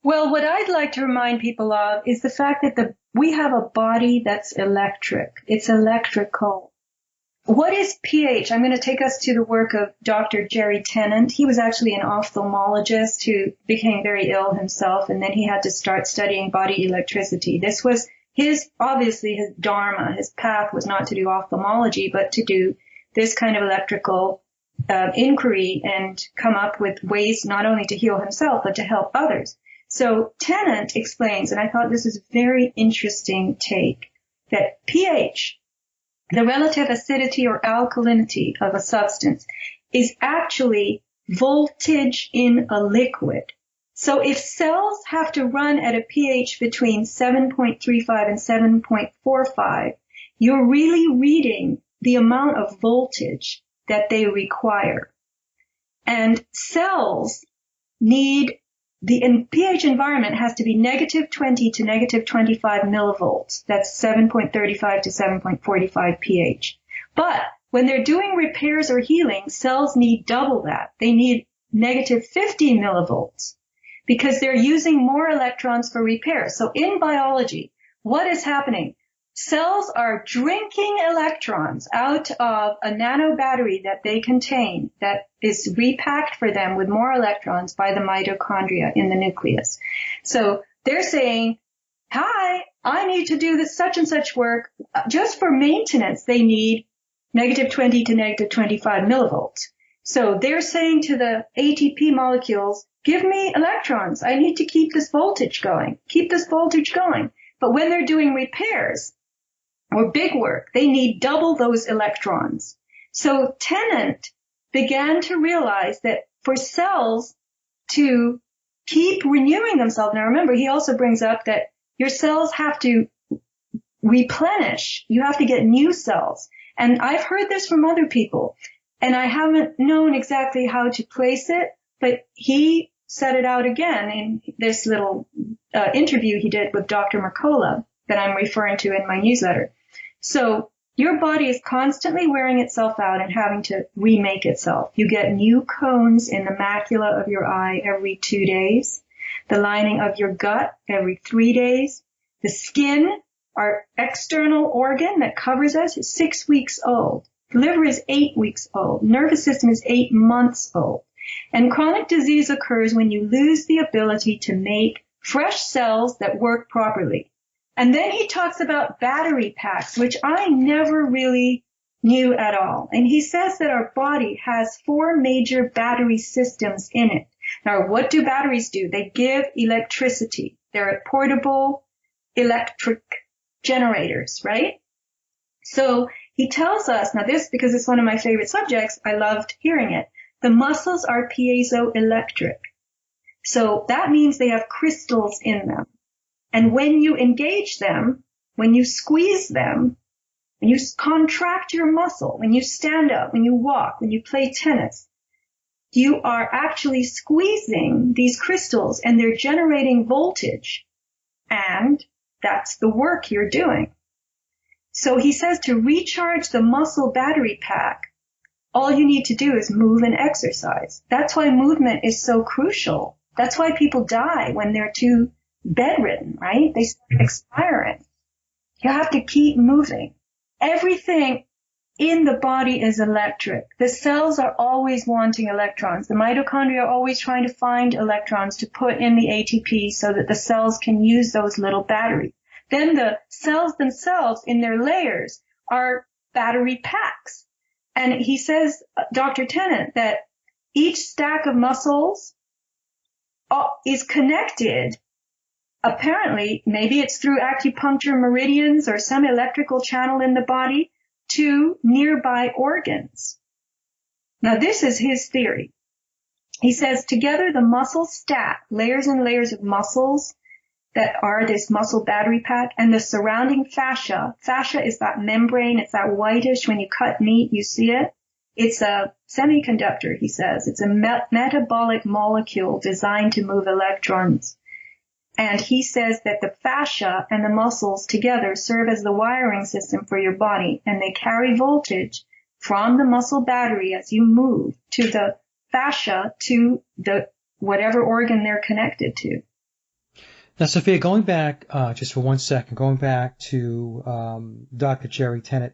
[SPEAKER 2] Well, what I'd like to remind people of is the fact that we have a body that's electric. It's electrical. What is pH? I'm going to take us to the work of Dr. Jerry Tennant. He was actually an ophthalmologist who became very ill himself, and then he had to start studying body electricity. This was obviously his dharma, his path was not to do ophthalmology, but to do this kind of electrical inquiry and come up with ways not only to heal himself, but to help others. So Tennant explains, and I thought this is a very interesting take, that pH, the relative acidity or alkalinity of a substance, is actually voltage in a liquid. So if cells have to run at a pH between 7.35 and 7.45, you're really reading the amount of voltage that they require. And cells need, the pH environment has to be negative 20 to negative 25 millivolts. That's 7.35 to 7.45 pH. But when they're doing repairs or healing, cells need double that. They need negative 50 millivolts, because they're using more electrons for repair. So in biology, what is happening? Cells are drinking electrons out of a nano battery that they contain that is repacked for them with more electrons by the mitochondria in the nucleus. So they're saying, hi, I need to do this such and such work. Just for maintenance, they need negative 20 to negative 25 millivolts. So they're saying to the ATP molecules, give me electrons. I need to keep this voltage going. Keep this voltage going. But when they're doing repairs or big work, they need double those electrons. So Tennant began to realize that for cells to keep renewing themselves, now remember, he also brings up that your cells have to replenish. You have to get new cells. And I've heard this from other people, and I haven't known exactly how to place it, but he set it out again in this little interview he did with Dr. Mercola that I'm referring to in my newsletter. So your body is constantly wearing itself out and having to remake itself. You get new cones in the macula of your eye every 2 days, the lining of your gut every 3 days. The skin, our external organ that covers us, is 6 weeks old. The liver is 8 weeks old. Nervous system is 8 months old. And chronic disease occurs when you lose the ability to make fresh cells that work properly. And then he talks about battery packs, which I never really knew at all. And he says that our body has 4 major battery systems in it. Now, what do batteries do? They give electricity. They're portable. electric generators, right? So he tells us, now this, because it's one of my favorite subjects, I loved hearing it. The muscles are piezoelectric. So that means they have crystals in them. And when you engage them, when you squeeze them, when you contract your muscle, when you stand up, when you walk, when you play tennis, you are actually squeezing these crystals and they're generating voltage. And that's the work you're doing. So he says to recharge the muscle battery pack, all you need to do is move and exercise. That's why movement is so crucial. That's why people die when they're too bedridden, right? They start expiring. You have to keep moving. Everything in the body is electric. The cells are always wanting electrons. The mitochondria are always trying to find electrons to put in the ATP so that the cells can use those little batteries. Then the cells themselves in their layers are battery packs. And he says, Dr. Tennant, that each stack of muscles is connected. Apparently, maybe it's through acupuncture meridians or some electrical channel in the body to nearby organs. Now, this is his theory. He says, together the muscles stack, layers and layers of muscles that are this muscle battery pack, and the surrounding fascia. Fascia is that membrane. It's that whitish, when you cut meat, you see it. It's a semiconductor, he says. It's a metabolic molecule designed to move electrons. And he says that the fascia and the muscles together serve as the wiring system for your body, and they carry voltage from the muscle battery as you move to the fascia to the whatever organ they're connected to.
[SPEAKER 1] Now, Sophia, going back just for 1 second, going back to Dr. Jerry Tennant,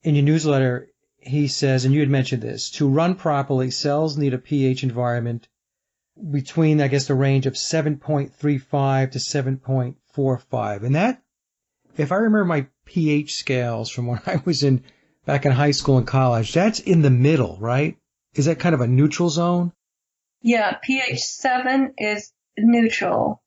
[SPEAKER 1] in your newsletter, he says, and you had mentioned this, to run properly, cells need a pH environment between, I guess, the range of 7.35 to 7.45. And that, if I remember my pH scales from when I was back in high school and college, that's in the middle, right? Is that kind of a neutral zone?
[SPEAKER 2] Yeah, pH 7 is neutral.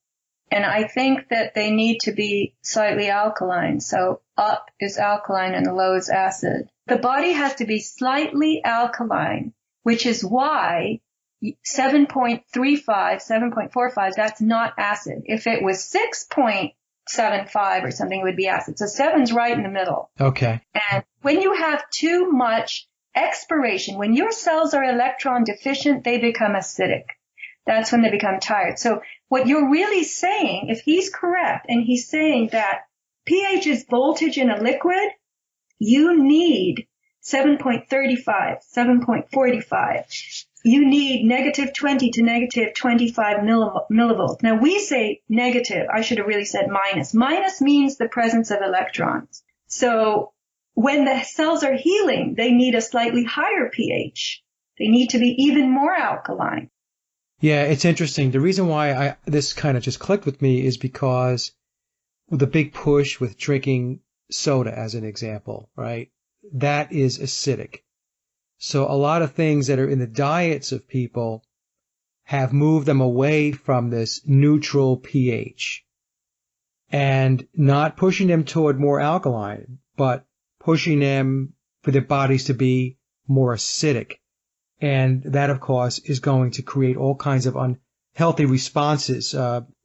[SPEAKER 2] And I think that they need to be slightly alkaline. So up is alkaline and low is acid. The body has to be slightly alkaline, which is why 7.35, 7.45, that's not acid. If it was 6.75 or something, it would be acid. So 7's right in the middle.
[SPEAKER 1] Okay.
[SPEAKER 2] And when you have too much expiration, when your cells are electron deficient, they become acidic. That's when they become tired. So what you're really saying, if he's correct, and he's saying that pH is voltage in a liquid, you need 7.35, 7.45. You need negative 20 to negative 25 millivolts. Now we say negative. I should have really said minus. Minus means the presence of electrons. So when the cells are healing, they need a slightly higher pH. They need to be even more alkaline.
[SPEAKER 1] Yeah, it's interesting. The reason why this kind of just clicked with me is because the big push with drinking soda, as an example, right? That is acidic. So a lot of things that are in the diets of people have moved them away from this neutral pH and not pushing them toward more alkaline, but pushing them for their bodies to be more acidic. And that, of course, is going to create all kinds of unhealthy responses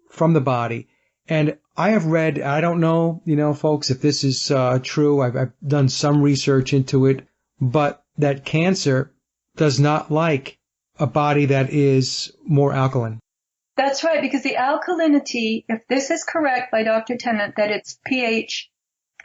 [SPEAKER 1] from the body. And I have read, I don't know, folks, if this is true. I've done some research into it, but that cancer does not like a body that is more alkaline.
[SPEAKER 2] That's right, because the alkalinity, if this is correct by Dr. Tennant, that it's pH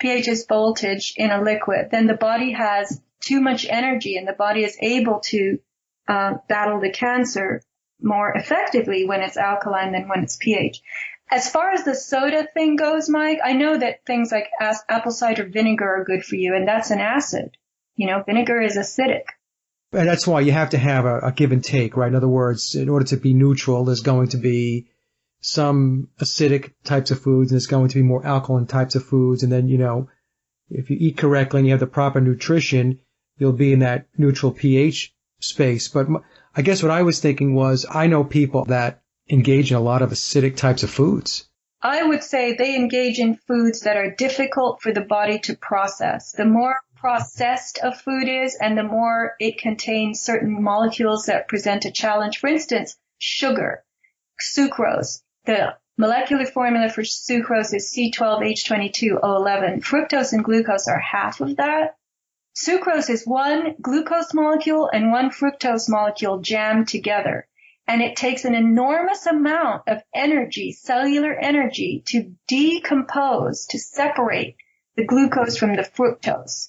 [SPEAKER 2] is voltage in a liquid, then the body has too much energy and the body is able to battle the cancer more effectively when it's alkaline than when it's pH. As far as the soda thing goes, Mike, I know that things like apple cider vinegar are good for you, and that's an acid. Vinegar is acidic.
[SPEAKER 1] And that's why you have to have a give and take, right? In other words, in order to be neutral, there's going to be some acidic types of foods, and there's going to be more alkaline types of foods. And then, if you eat correctly and you have the proper nutrition, you'll be in that neutral pH space. But I guess what I was thinking was, I know people that engage in a lot of acidic types of foods.
[SPEAKER 2] I would say they engage in foods that are difficult for the body to process. The more processed a food is and the more it contains certain molecules that present a challenge. For instance, sugar, sucrose. The molecular formula for sucrose is C12H22O11. Fructose and glucose are half of that. Sucrose is one glucose molecule and one fructose molecule jammed together. And it takes an enormous amount of energy, cellular energy, to decompose, to separate the glucose from the fructose.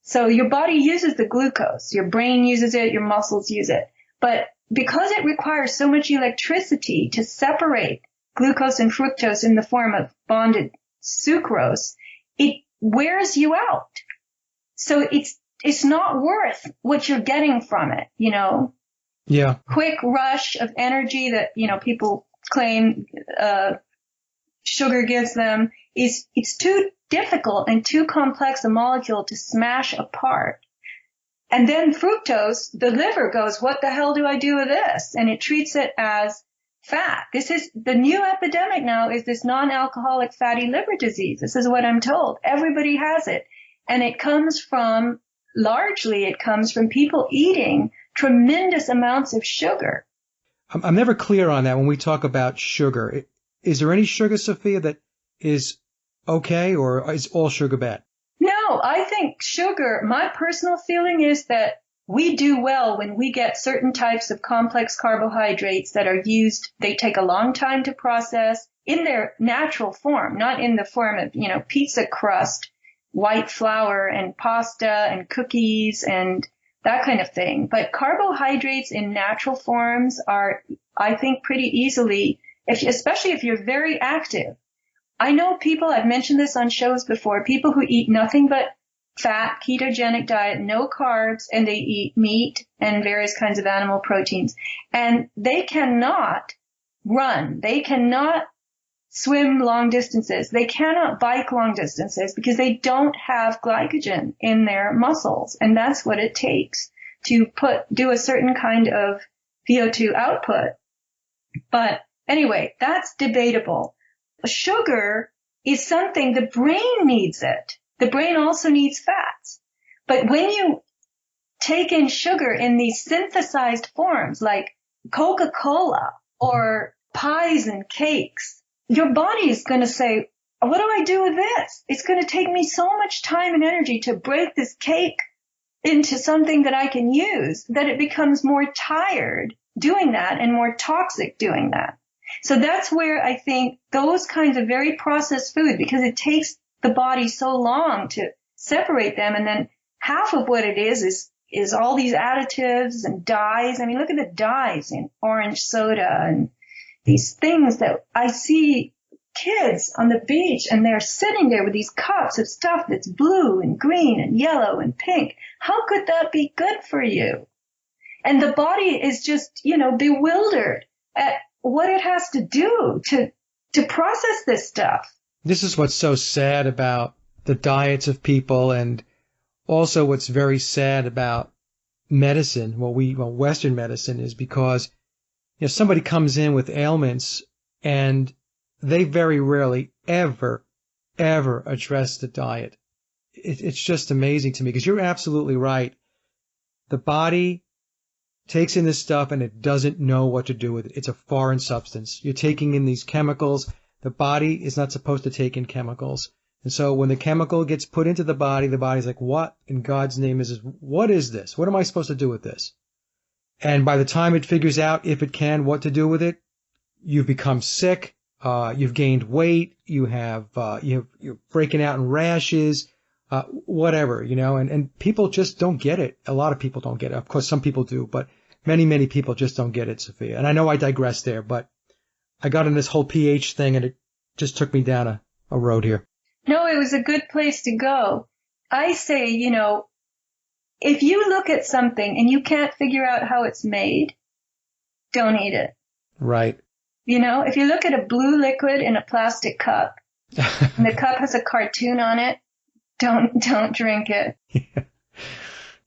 [SPEAKER 2] So your body uses the glucose, your brain uses it, your muscles use it. But because it requires so much electricity to separate glucose and fructose in the form of bonded sucrose, it wears you out. So it's not worth what you're getting from it, you know?
[SPEAKER 1] Yeah.
[SPEAKER 2] Quick rush of energy that, you know, people claim sugar gives them it's too difficult and too complex a molecule to smash apart. And then fructose, the liver goes, what the hell do I do with this? And it treats it as fat. This is the new epidemic now, is this non-alcoholic fatty liver disease. This is what I'm told. Everybody has it. And it comes from, largely it comes from people eating tremendous amounts of sugar.
[SPEAKER 1] I'm never clear on that when we talk about sugar. Is there any sugar, Sophia, that is okay, or is all sugar bad?
[SPEAKER 2] No, I think sugar, my personal feeling is that we do well when we get certain types of complex carbohydrates that are used. They take a long time to process in their natural form, not in the form of, you know, pizza crust, white flour and pasta and cookies and that kind of thing. But carbohydrates in natural forms are, I think, pretty easily, especially if you're very active. I know people, I've mentioned this on shows before, people who eat nothing but fat, ketogenic diet, no carbs, and they eat meat and various kinds of animal proteins. And they cannot run. They cannot swim long distances. They cannot bike long distances because they don't have glycogen in their muscles. And that's what it takes to do a certain kind of VO2 output. But anyway, that's debatable. Sugar is something, the brain needs it. The brain also needs fats. But when you take in sugar in these synthesized forms like Coca-Cola or pies and cakes, your body is going to say, what do I do with this? It's going to take me so much time and energy to break this cake into something that I can use that it becomes more tired doing that and more toxic doing that. So that's where I think those kinds of very processed food, because it takes the body so long to separate them, and then half of what it is all these additives and dyes. I mean, look at the dyes in orange soda and these things that I see kids on the beach, and they're sitting there with these cups of stuff that's blue and green and yellow and pink. How could that be good for you? And the body is just, you know, bewildered at what it has to do to process this stuff.
[SPEAKER 1] This is what's so sad about the diets of people, and also what's very sad about medicine, Western medicine, is because, you know, somebody comes in with ailments and they very rarely ever address the diet. It's just amazing to me, because you're absolutely right. The body takes in this stuff and it doesn't know what to do with it. It's a foreign substance. You're taking in these chemicals. The body is not supposed to take in chemicals. And so when the chemical gets put into the body's like, what in God's name is this? What is this? What am I supposed to do with this? And by the time it figures out, if it can, what to do with it, you've become sick. You've gained weight. You're breaking out in rashes, whatever, you know, and people just don't get it. A lot of people don't get it. Of course, some people do, but many people just don't get it, Sophia. And I know I digress there, but I got in this whole pH thing and it just took me down a road here.
[SPEAKER 2] No, it was a good place to go. I say, you know, if you look at something and you can't figure out how it's made, don't eat it.
[SPEAKER 1] Right.
[SPEAKER 2] You know, if you look at a blue liquid in a plastic cup and the cup has a cartoon on it, don't drink it.
[SPEAKER 1] Yeah.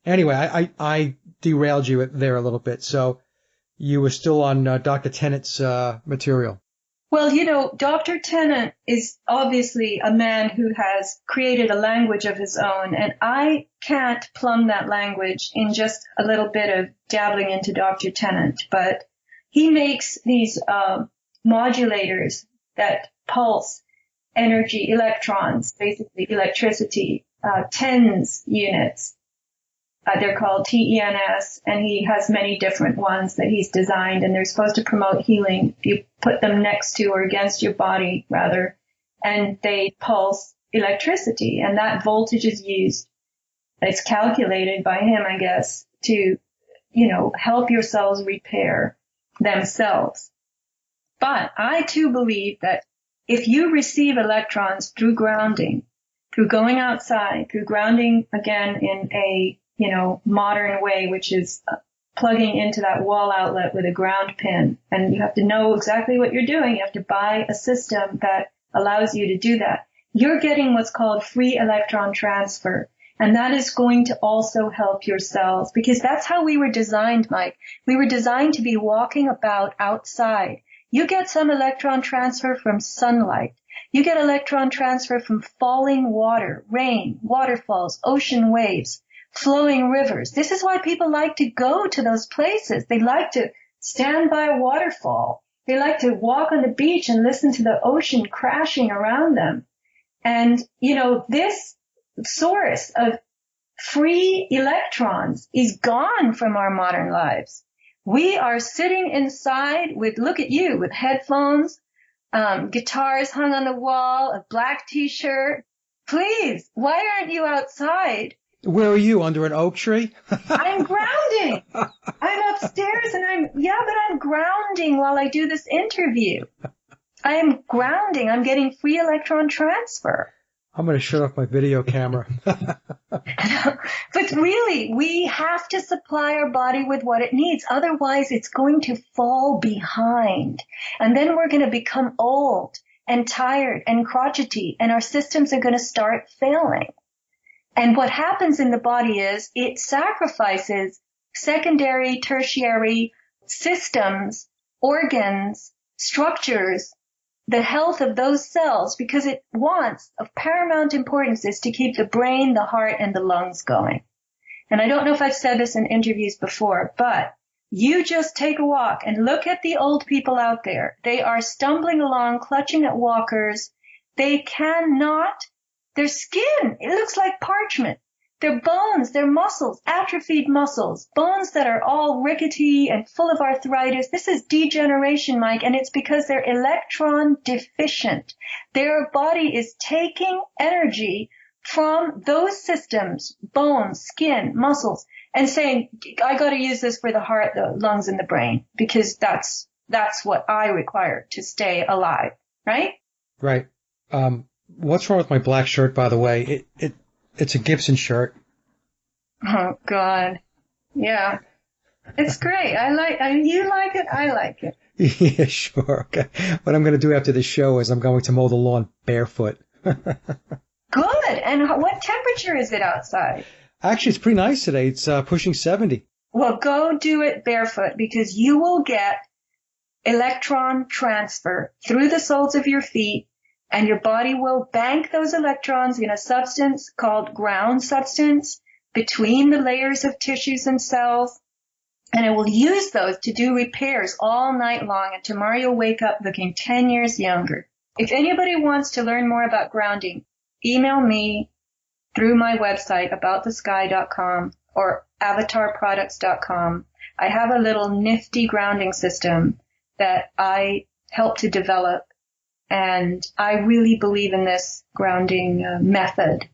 [SPEAKER 1] Anyway, I derailed you there a little bit. So you were still on Dr. Tennett's material.
[SPEAKER 2] Well, Dr. Tennant is obviously a man who has created a language of his own, and I can't plumb that language in just a little bit of dabbling into Dr. Tennant, but he makes these modulators that pulse energy, electrons, basically electricity, TENS units. They're called TENS, and he has many different ones that he's designed, and they're supposed to promote healing. You put them next to or against your body, rather, and they pulse electricity, and that voltage is used. It's calculated by him, I guess, to, help your cells repair themselves. But I, too, believe that if you receive electrons through grounding, through going outside, through grounding, again, in a modern way, which is plugging into that wall outlet with a ground pin. And you have to know exactly what you're doing. You have to buy a system that allows you to do that. You're getting what's called free electron transfer. And that is going to also help your cells, because that's how we were designed, Mike. We were designed to be walking about outside. You get some electron transfer from sunlight. You get electron transfer from falling water, rain, waterfalls, ocean waves, flowing rivers. This is why people like to go to those places. They like to stand by a waterfall. They like to walk on the beach and listen to the ocean crashing around them. And, this source of free electrons is gone from our modern lives. We are sitting inside with, look at you, with headphones, guitars hung on the wall, a black t-shirt. Please, why aren't you outside?
[SPEAKER 1] Where are you? Under an oak tree?
[SPEAKER 2] I'm grounding. I'm upstairs and but I'm grounding while I do this interview. I am grounding. I'm getting free electron transfer.
[SPEAKER 1] I'm going to shut off my video camera.
[SPEAKER 2] But really, we have to supply our body with what it needs. Otherwise, it's going to fall behind. And then we're going to become old and tired and crotchety, and our systems are going to start failing. And what happens in the body is it sacrifices secondary, tertiary systems, organs, structures, the health of those cells, because it wants, of paramount importance, is to keep the brain, the heart, and the lungs going. And I don't know if I've said this in interviews before, but you just take a walk and look at the old people out there. They are stumbling along, clutching at walkers. They cannot. Their skin, it looks like parchment. Their bones, their muscles, atrophied muscles, bones that are all rickety and full of arthritis. This is degeneration, Mike, and it's because they're electron deficient. Their body is taking energy from those systems, bones, skin, muscles, and saying, I got to use this for the heart, the lungs, and the brain, because that's what I require to stay alive, right?
[SPEAKER 1] Right. What's wrong with my black shirt, by the way? It's a Gibson shirt.
[SPEAKER 2] Oh, God. Yeah. It's great. You like it, I like it.
[SPEAKER 1] Yeah, sure. Okay. What I'm going to do after this show is I'm going to mow the lawn barefoot.
[SPEAKER 2] Good. And what temperature is it outside?
[SPEAKER 1] Actually, it's pretty nice today. It's pushing 70.
[SPEAKER 2] Well, go do it barefoot, because you will get electron transfer through the soles of your feet, and your body will bank those electrons in a substance called ground substance between the layers of tissues and cells, and it will use those to do repairs all night long, and tomorrow you'll wake up looking 10 years younger. If anybody wants to learn more about grounding, email me through my website, aboutthesky.com or avatarproducts.com. I have a little nifty grounding system that I helped to develop, and I really believe in this grounding method.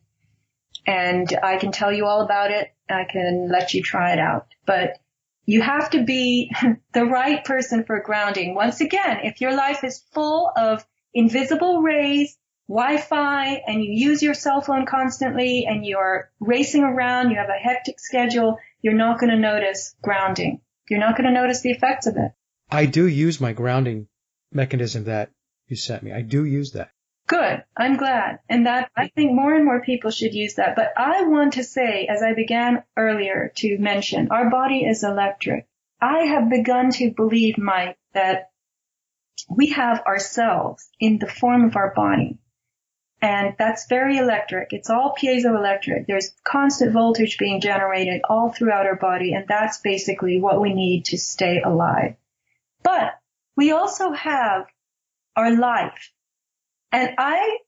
[SPEAKER 2] And I can tell you all about it. I can let you try it out. But you have to be the right person for grounding. Once again, if your life is full of invisible rays, Wi-Fi, and you use your cell phone constantly, and you're racing around, you have a hectic schedule, you're not going to notice grounding. You're not going to notice the effects of it.
[SPEAKER 1] I do use my grounding mechanism that you sent me. I do use that.
[SPEAKER 2] Good. I'm glad. And that I think more and more people should use that. But I want to say, as I began earlier to mention, our body is electric. I have begun to believe, Mike, that we have ourselves in the form of our body. And that's very electric. It's all piezoelectric. There's constant voltage being generated all throughout our body, and that's basically what we need to stay alive. But we also have our life. And I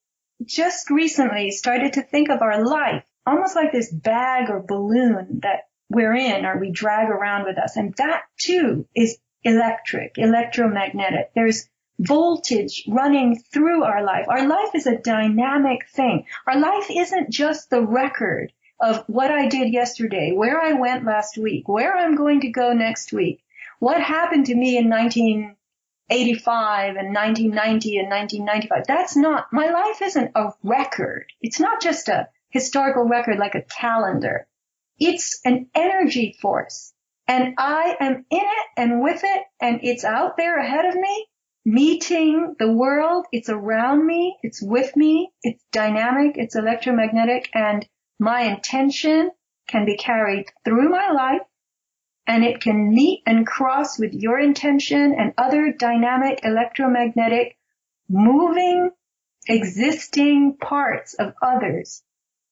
[SPEAKER 2] just recently started to think of our life almost like this bag or balloon that we're in or we drag around with us. And that too is electric, electromagnetic. There's voltage running through our life. Our life is a dynamic thing. Our life isn't just the record of what I did yesterday, where I went last week, where I'm going to go next week, what happened to me in 1985 and 1990 and 1995. That's not, my life isn't a record. It's not just a historical record like a calendar. It's an energy force. And I am in it and with it, and it's out there ahead of me, meeting the world. It's around me. It's with me. It's dynamic. It's electromagnetic. And my intention can be carried through my life, and it can meet and cross with your intention and other dynamic, electromagnetic, moving, existing parts of others.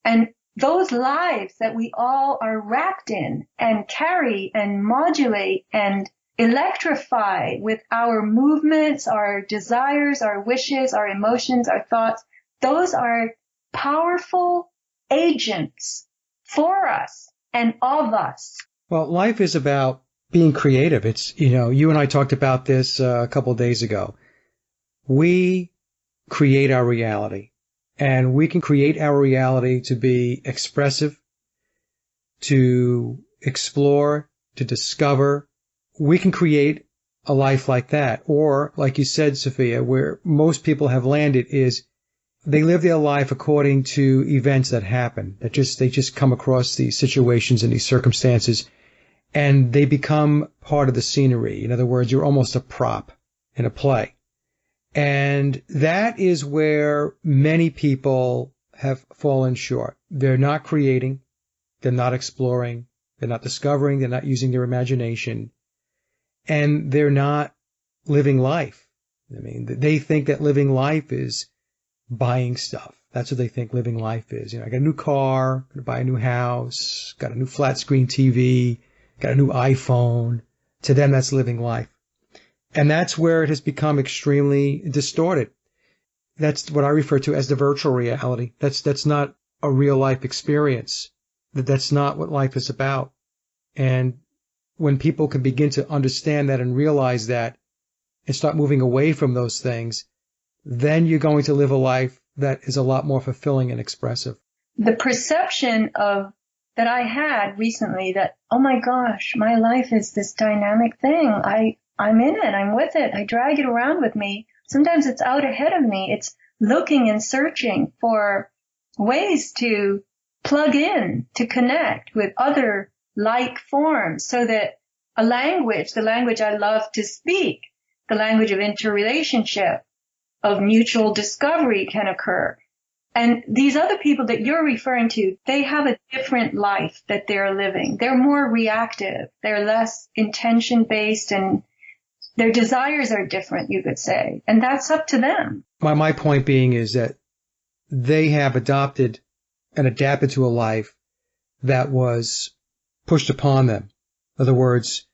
[SPEAKER 2] And those lives that we all are wrapped in and carry and modulate and electrify with our movements, our desires, our wishes, our emotions, our thoughts, those are powerful agents for us and of us.
[SPEAKER 1] Well, life is about being creative. It's, you and I talked about this a couple of days ago. We create our reality, and we can create our reality to be expressive, to explore, to discover. We can create a life like that. Or, like you said, Sofia, where most people have landed is they live their life according to events that happen, they just come across these situations and these circumstances, and they become part of the scenery. In other words, you're almost a prop in a play. And that is where many people have fallen short. They're not creating, they're not exploring, they're not discovering, they're not using their imagination, and they're not living life. I mean, they think that living life is buying stuff. That's what they think living life is. I got a new car, gonna buy a new house, got a new flat screen TV, got a new iPhone. To them, that's living life. And that's where it has become extremely distorted. That's what I refer to as the virtual reality. That's not a real life experience. That's not what life is about. And when people can begin to understand that and realize that and start moving away from those things, then you're going to live a life that is a lot more fulfilling and expressive.
[SPEAKER 2] The perception of that I had recently that, oh my gosh, my life is this dynamic thing. I'm in it. I'm with it. I drag it around with me. Sometimes it's out ahead of me. It's looking and searching for ways to plug in, to connect with other like forms so that a language, the language I love to speak, the language of interrelationship, of mutual discovery can occur. And these other people that you're referring to, they have a different life that they're living. They're more reactive. They're less intention-based, and their desires are different, you could say. And that's up to them.
[SPEAKER 1] My point being is that they have adopted and adapted to a life that was pushed upon them. In other words,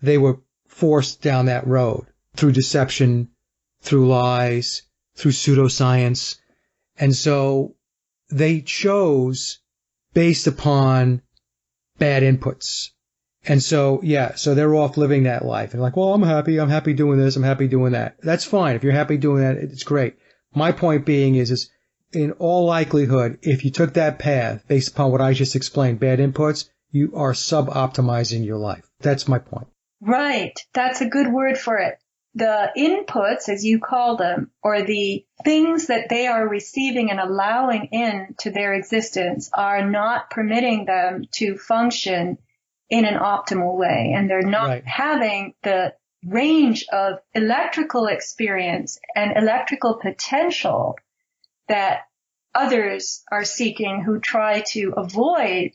[SPEAKER 1] they were forced down that road through deception, through lies, through pseudoscience. And so they chose based upon bad inputs. And so, so they're off living that life. And like, well, I'm happy doing this, I'm happy doing that. That's fine. If you're happy doing that, it's great. My point being is in all likelihood, if you took that path based upon what I just explained, bad inputs, you are sub-optimizing your life. That's my point.
[SPEAKER 2] Right. That's a good word for it. The inputs, as you call them, or the things that they are receiving and allowing into their existence are not permitting them to function in an optimal way. And they're not having the range of electrical experience and electrical potential that others are seeking who try to avoid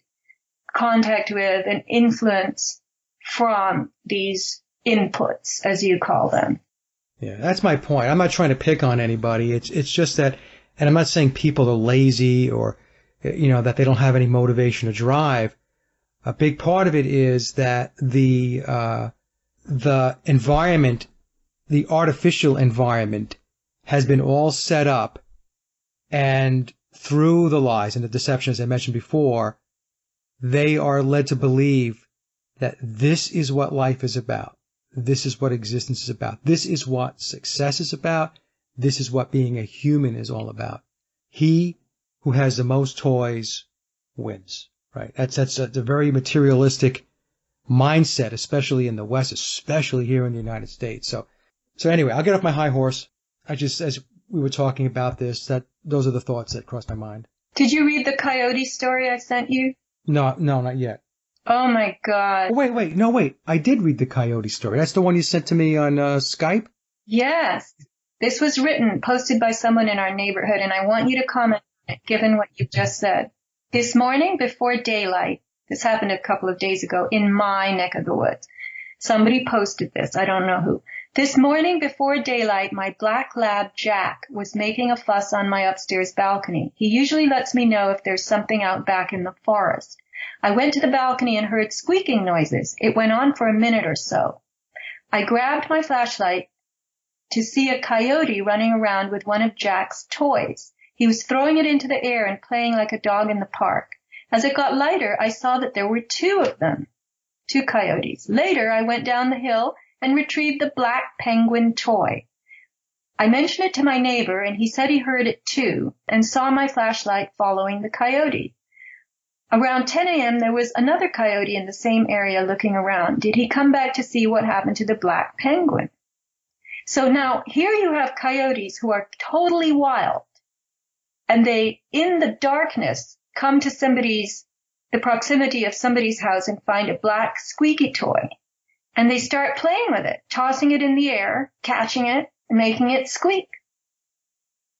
[SPEAKER 2] contact with and influence from these inputs, as you call them.
[SPEAKER 1] Yeah, that's my point. I'm not trying to pick on anybody. It's just that, and I'm not saying people are lazy or, that they don't have any motivation or drive. A big part of it is that the environment, the artificial environment, has been all set up, and through the lies and the deception, as I mentioned before, they are led to believe that this is what life is about. This is what existence is about. This is what success is about. This is what being a human is all about. He who has the most toys wins, right? That's a very materialistic mindset, especially in the West, especially here in the United States. So anyway, I'll get off my high horse. As we were talking about this, those are the thoughts that crossed my mind.
[SPEAKER 2] Did you read the coyote story I sent you?
[SPEAKER 1] No, not yet.
[SPEAKER 2] Oh my God.
[SPEAKER 1] Oh, wait. I did read the coyote story. That's the one you sent to me on Skype?
[SPEAKER 2] Yes. This was posted by someone in our neighborhood, and I want you to comment on it, given what you've just said. This morning before daylight, this happened a couple of days ago in my neck of the woods. Somebody posted this. I don't know who. This morning before daylight, my black lab, Jack, was making a fuss on my upstairs balcony. He usually lets me know if there's something out back in the forest. I went to the balcony and heard squeaking noises. It went on for a minute or so. I grabbed my flashlight to see a coyote running around with one of Jack's toys. He was throwing it into the air and playing like a dog in the park. As it got lighter, I saw that there were two of them, two coyotes. Later, I went down the hill and retrieved the black penguin toy. I mentioned it to my neighbor, and he said he heard it too and saw my flashlight following the coyote. Around 10 a.m., there was another coyote in the same area looking around. Did he come back to see what happened to the black penguin? So now here you have coyotes who are totally wild, and they, in the darkness, come to the proximity of somebody's house and find a black squeaky toy. And they start playing with it, tossing it in the air, catching it, and making it squeak.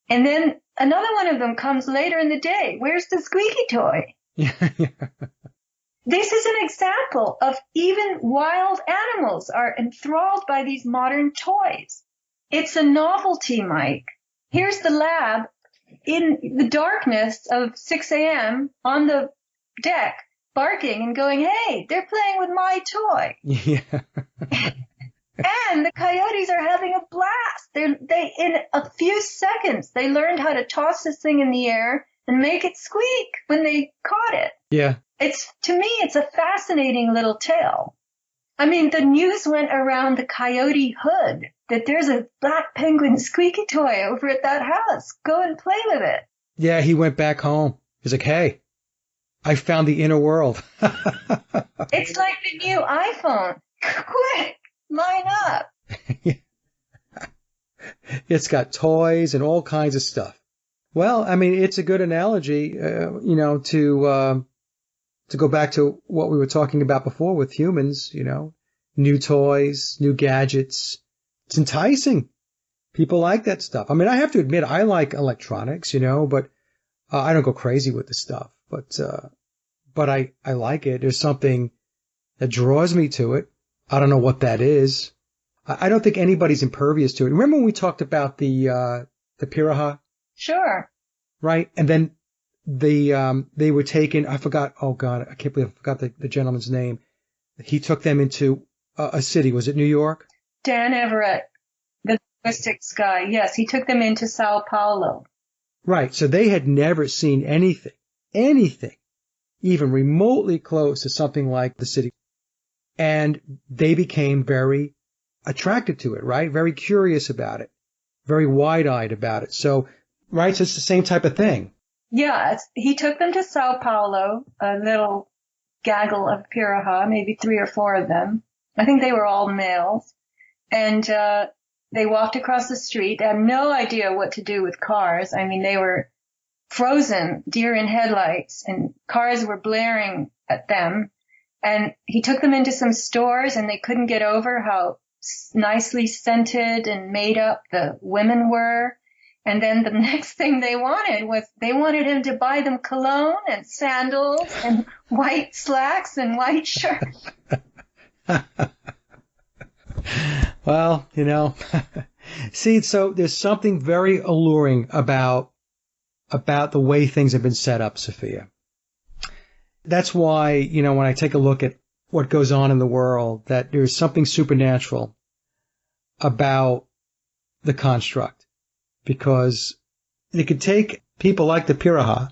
[SPEAKER 2] And then another one of them comes later in the day. Where's the squeaky toy?
[SPEAKER 1] Yeah.
[SPEAKER 2] This is an example of even wild animals are enthralled by these modern toys. It's a novelty, Mike. Here's the lab in the darkness of 6 a.m. on the deck, barking and going, hey, they're playing with my toy.
[SPEAKER 1] Yeah.
[SPEAKER 2] And the coyotes are having a blast. They in a few seconds, they learned how to toss this thing in the air and make it squeak when they caught it.
[SPEAKER 1] Yeah.
[SPEAKER 2] To me, it's a fascinating little tale. I mean, the news went around the coyote hood that there's a black penguin squeaky toy over at that house. Go and play with it.
[SPEAKER 1] Yeah, he went back home. He's like, hey, I found the inner world.
[SPEAKER 2] It's like the new iPhone. Quick, line up.
[SPEAKER 1] It's got toys and all kinds of stuff. Well, I mean, it's a good analogy, to go back to what we were talking about before with humans, new toys, new gadgets. It's enticing. People like that stuff. I mean, I have to admit, I like electronics, but I don't go crazy with the stuff. But I like it. There's something that draws me to it. I don't know what that is. I don't think anybody's impervious to it. Remember when we talked about the Piraha?
[SPEAKER 2] Sure.
[SPEAKER 1] Right. And then they were taken. I forgot. Oh God, I can't believe I forgot the gentleman's name. He took them into a city. Was it New York?
[SPEAKER 2] Dan Everett, the linguistics guy. Yes, he took them into Sao Paulo.
[SPEAKER 1] Right. So they had never seen anything, even remotely close to something like the city. And they became very attracted to it, right? Very curious about it, very wide-eyed about it. So it's the same type of thing.
[SPEAKER 2] Yeah, he took them to Sao Paulo, a little gaggle of Piraha, maybe 3 or 4 of them. I think they were all males. And they walked across the street. They had no idea what to do with cars. I mean, they were frozen, deer in headlights, and cars were blaring at them. And he took them into some stores, and they couldn't get over how nicely scented and made up the women were. And then the next thing they wanted him to buy them cologne and sandals and white slacks and white shirts.
[SPEAKER 1] Well, See, so there's something very alluring about the way things have been set up, Sophia. That's why, when I take a look at what goes on in the world, that there's something supernatural about the construct, because you could take people like the Piraha,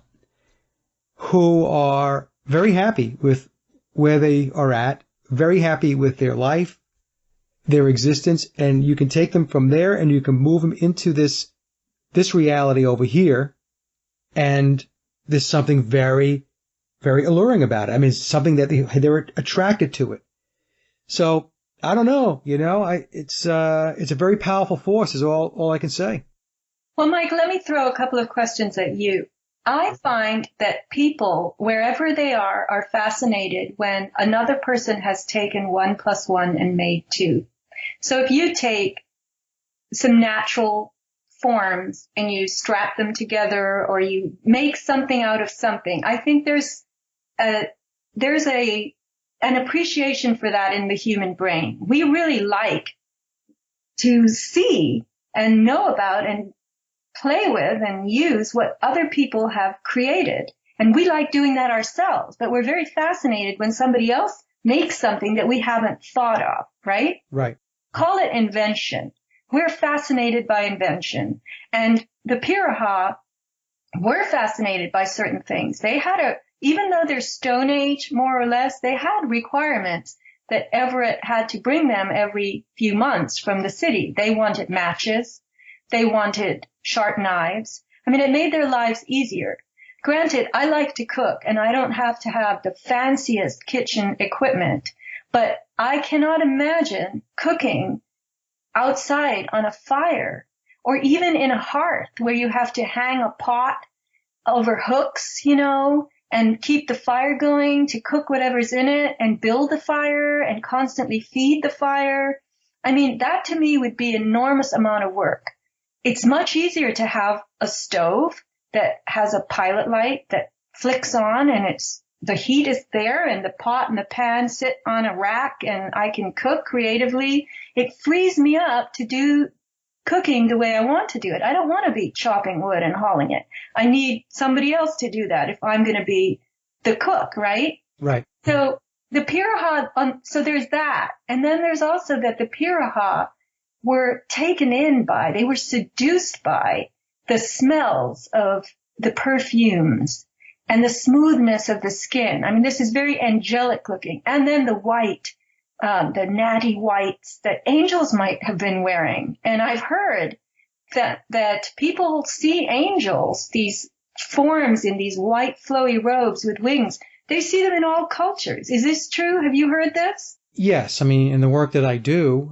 [SPEAKER 1] who are very happy with where they are at, very happy with their life, their existence, and you can take them from there and you can move them into this reality over here, and there's something very, very alluring about it. I mean, it's something that they're attracted to it. So I don't know, it's a very powerful force is all I can say.
[SPEAKER 2] Well, Mike, let me throw a couple of questions at you. I find that people, wherever they are fascinated when another person has taken 1 + 1 and made 2. So if you take some natural forms and you strap them together or you make something out of something, I think there's an appreciation for that in the human brain. We really like to see and know about and play with and use what other people have created. And we like doing that ourselves, but we're very fascinated when somebody else makes something that we haven't thought of, right?
[SPEAKER 1] Right.
[SPEAKER 2] Call it invention. We're fascinated by invention. And the Piraha were fascinated by certain things. They had even though they're Stone Age, more or less, they had requirements that Everett had to bring them every few months from the city. They wanted matches. They wanted sharp knives. I mean, it made their lives easier. Granted, I like to cook, and I don't have to have the fanciest kitchen equipment, but I cannot imagine cooking outside on a fire or even in a hearth where you have to hang a pot over hooks, and keep the fire going to cook whatever's in it and build the fire and constantly feed the fire. I mean, that to me would be an enormous amount of work. It's much easier to have a stove that has a pilot light that flicks on and the heat is there and the pot and the pan sit on a rack and I can cook creatively. It frees me up to do cooking the way I want to do it. I don't want to be chopping wood and hauling it. I need somebody else to do that if I'm going to be the cook, right?
[SPEAKER 1] Right.
[SPEAKER 2] So the Piraha, so there's that. And then there's also that the Piraha were they were seduced by the smells of the perfumes and the smoothness of the skin. I mean, this is very angelic looking. And then the white, the natty whites that angels might have been wearing. And I've heard that people see angels, these forms in these white flowy robes with wings. They see them in all cultures. Is this true? Have you heard this?
[SPEAKER 1] Yes. I mean, in the work that I do,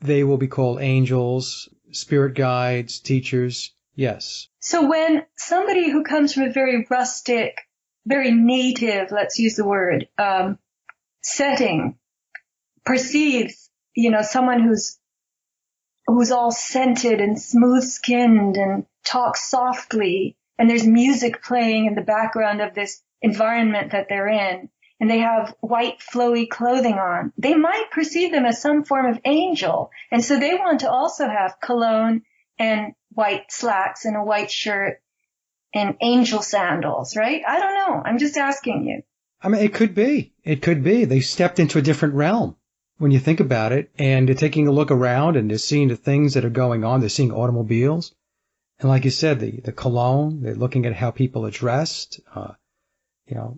[SPEAKER 1] they will be called angels, spirit guides, teachers. Yes.
[SPEAKER 2] So when somebody who comes from a very rustic, very native, let's use the word, setting, perceives, someone who's all scented and smooth skinned and talks softly, and there's music playing in the background of this environment that they're in, and they have white flowy clothing on, they might perceive them as some form of angel. And so they want to also have cologne and white slacks and a white shirt and angel sandals, right? I don't know. I'm just asking you.
[SPEAKER 1] I mean, it could be. It could be. They stepped into a different realm when you think about it, and they're taking a look around and they're seeing the things that are going on. They're seeing automobiles. And like you said, the cologne, they're looking at how people are dressed.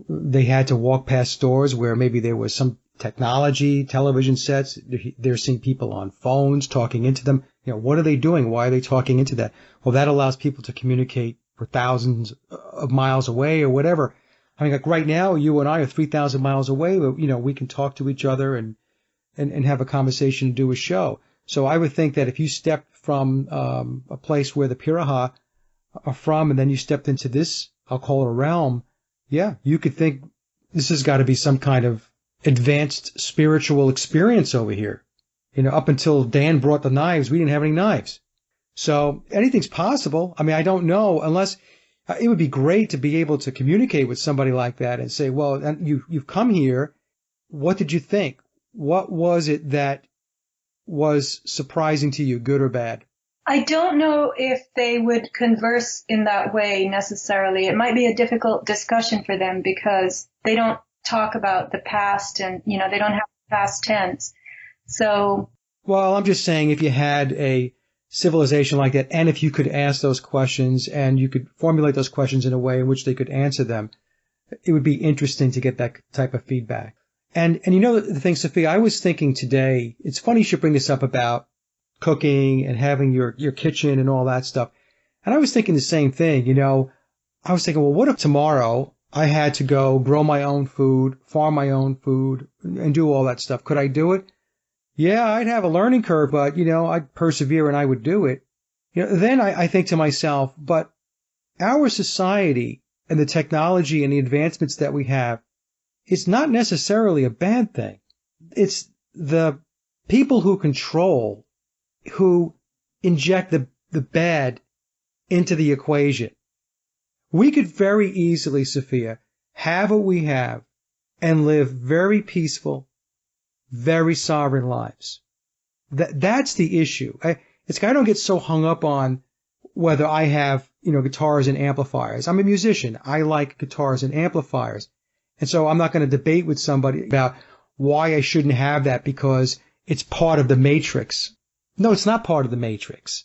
[SPEAKER 1] They had to walk past stores where maybe there was some technology, television sets. They're seeing people on phones talking into them. What are they doing? Why are they talking into that? Well, that allows people to communicate for thousands of miles away or whatever. I mean, like right now, you and I are 3,000 miles away, but, we can talk to each other and have a conversation and do a show. So I would think that if you stepped from a place where the Piraha are from and then you stepped into this, I'll call it a realm, yeah, you could think this has got to be some kind of advanced spiritual experience over here. Up until Dan brought the knives, we didn't have any knives. So anything's possible. I mean, I don't know, unless it would be great to be able to communicate with somebody like that and say, well, you've come here. What did you think? What was it that was surprising to you, good or bad?
[SPEAKER 2] I don't know if they would converse in that way necessarily. It might be a difficult discussion for them because they don't talk about the past and, they don't have past tense. So,
[SPEAKER 1] well, I'm just saying if you had a civilization like that, and if you could ask those questions and you could formulate those questions in a way in which they could answer them, it would be interesting to get that type of feedback. And the thing, Sophia, I was thinking today, it's funny you should bring this up about cooking and having your kitchen and all that stuff. And I was thinking the same thing, I was thinking, well, what if tomorrow I had to go grow my own food, farm my own food, and do all that stuff? Could I do it? Yeah, I'd have a learning curve, but, I'd persevere and I would do it. Then I think to myself, but our society and the technology and the advancements that we have, it's not necessarily a bad thing. It's the people who control, who inject the bad into the equation. We could very easily, Sophia, have what we have and live very peaceful, very sovereign lives. That's the issue. I don't get so hung up on whether I have, guitars and amplifiers. I'm a musician. I like guitars and amplifiers. And so I'm not going to debate with somebody about why I shouldn't have that because it's part of the matrix. No, it's not part of the matrix.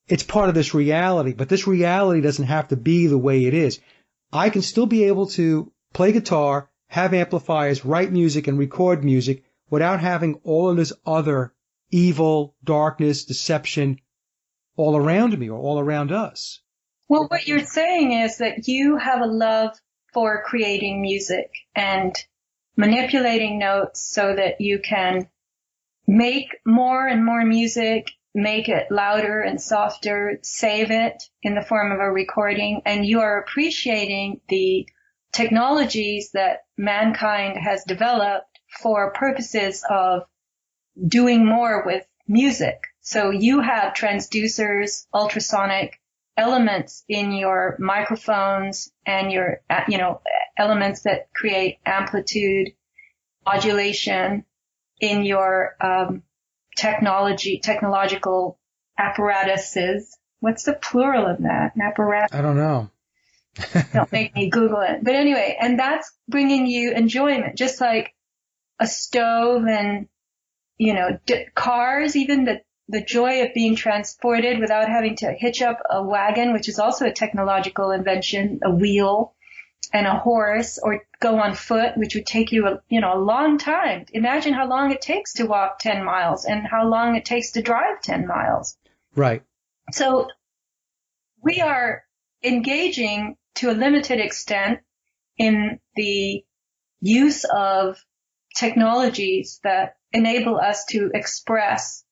[SPEAKER 1] It's part of this reality, but this reality doesn't have to be the way it is. I can still be able to play guitar, have amplifiers, write music, and record music without having all of this other evil, darkness, deception all around me or all around us.
[SPEAKER 2] Well, what you're saying is that you have a love for creating music and manipulating notes so that you can make more and more music, make it louder and softer, save it in the form of a recording, and you are appreciating the technologies that mankind has developed for purposes of doing more with music. So you have transducers, ultrasonic elements in your microphones and your, elements that create amplitude modulation in your technological apparatuses. What's the plural of that? Apparatus?
[SPEAKER 1] I don't know.
[SPEAKER 2] Don't make me Google it. But anyway, and that's bringing you enjoyment, just like a stove and, cars, even the joy of being transported without having to hitch up a wagon, which is also a technological invention, a wheel and a horse, or go on foot, which would take you a long time. Imagine how long it takes to walk 10 miles and how long it takes to drive 10 miles.
[SPEAKER 1] Right.
[SPEAKER 2] So we are engaging to a limited extent in the use of technologies that enable us to express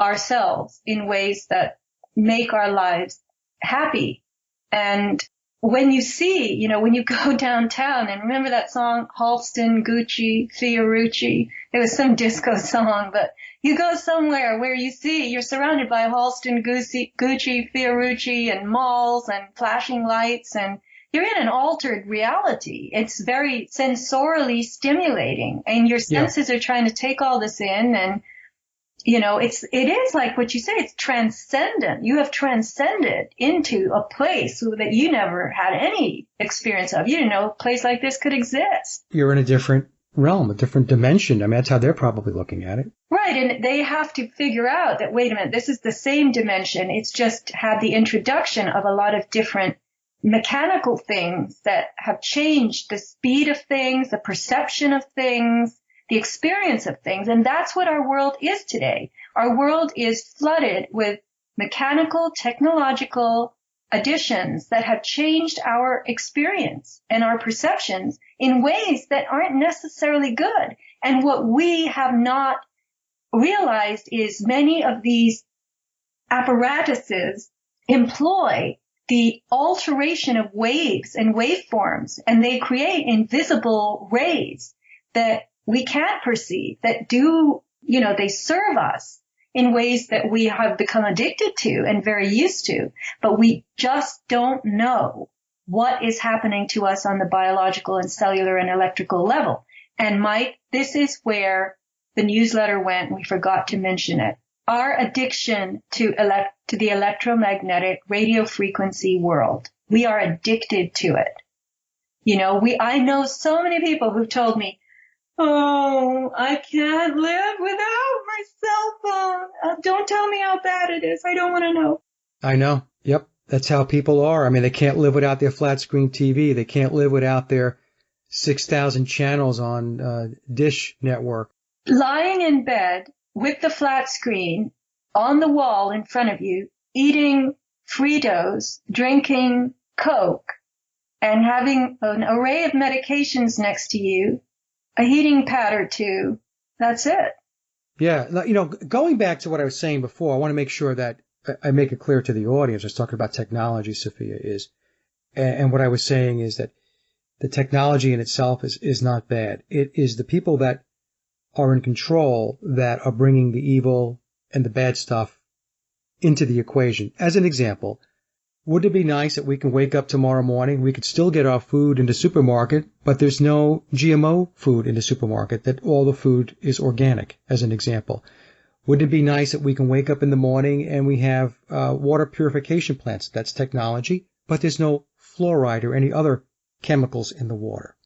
[SPEAKER 2] ourselves in ways that make our lives happy. And when you see, when you go downtown, and remember that song, Halston, Gucci, Fiorucci, it was some disco song, but you go somewhere where you're surrounded by Halston, Gucci, Fiorucci, and malls and flashing lights, and you're in an altered reality. It's very sensorially stimulating, and your senses are trying to take all this in, and it is like what you say, it's transcendent. You have transcended into a place that you never had any experience of. You didn't know a place like this could exist. You're
[SPEAKER 1] in a different realm, a different dimension. I mean, that's how they're probably looking at it.
[SPEAKER 2] Right. And they have to figure out that, wait a minute, this is the same dimension. It's just had the introduction of a lot of different mechanical things that have changed the speed of things, the perception of things, the experience of things. And that's what our world is today. Our world is flooded with mechanical, technological additions that have changed our experience and our perceptions in ways that aren't necessarily good. And what we have not realized is many of these apparatuses employ the alteration of waves and waveforms, and they create invisible rays that we can't perceive, that they serve us in ways that we have become addicted to and very used to, but we just don't know what is happening to us on the biological and cellular and electrical level. And Mike, this is where the newsletter went, we forgot to mention it. Our addiction to the electromagnetic radio frequency world. We are addicted to it. I know so many people who've told me, oh, I can't live without my cell phone. Don't tell me how bad it is. I don't want to know.
[SPEAKER 1] I know. Yep. That's how people are. I mean, they can't live without their flat screen TV. They can't live without their 6,000 channels on Dish Network.
[SPEAKER 2] Lying in bed with the flat screen on the wall in front of you, eating Fritos, drinking Coke, and having an array of medications next to you, a heating pad or two, that's it.
[SPEAKER 1] Yeah. Going back to what I was saying before, I want to make sure that I make it clear to the audience. I was talking about technology, Sophia, and what I was saying is that the technology in itself is not bad. It is the people that are in control that are bringing the evil and the bad stuff into the equation. As an example, would it be nice that we can wake up tomorrow morning, we could still get our food in the supermarket, but there's no GMO food in the supermarket, that all the food is organic, as an example? Would it be nice that we can wake up in the morning and we have water purification plants? That's technology, but there's no fluoride or any other chemicals in the water.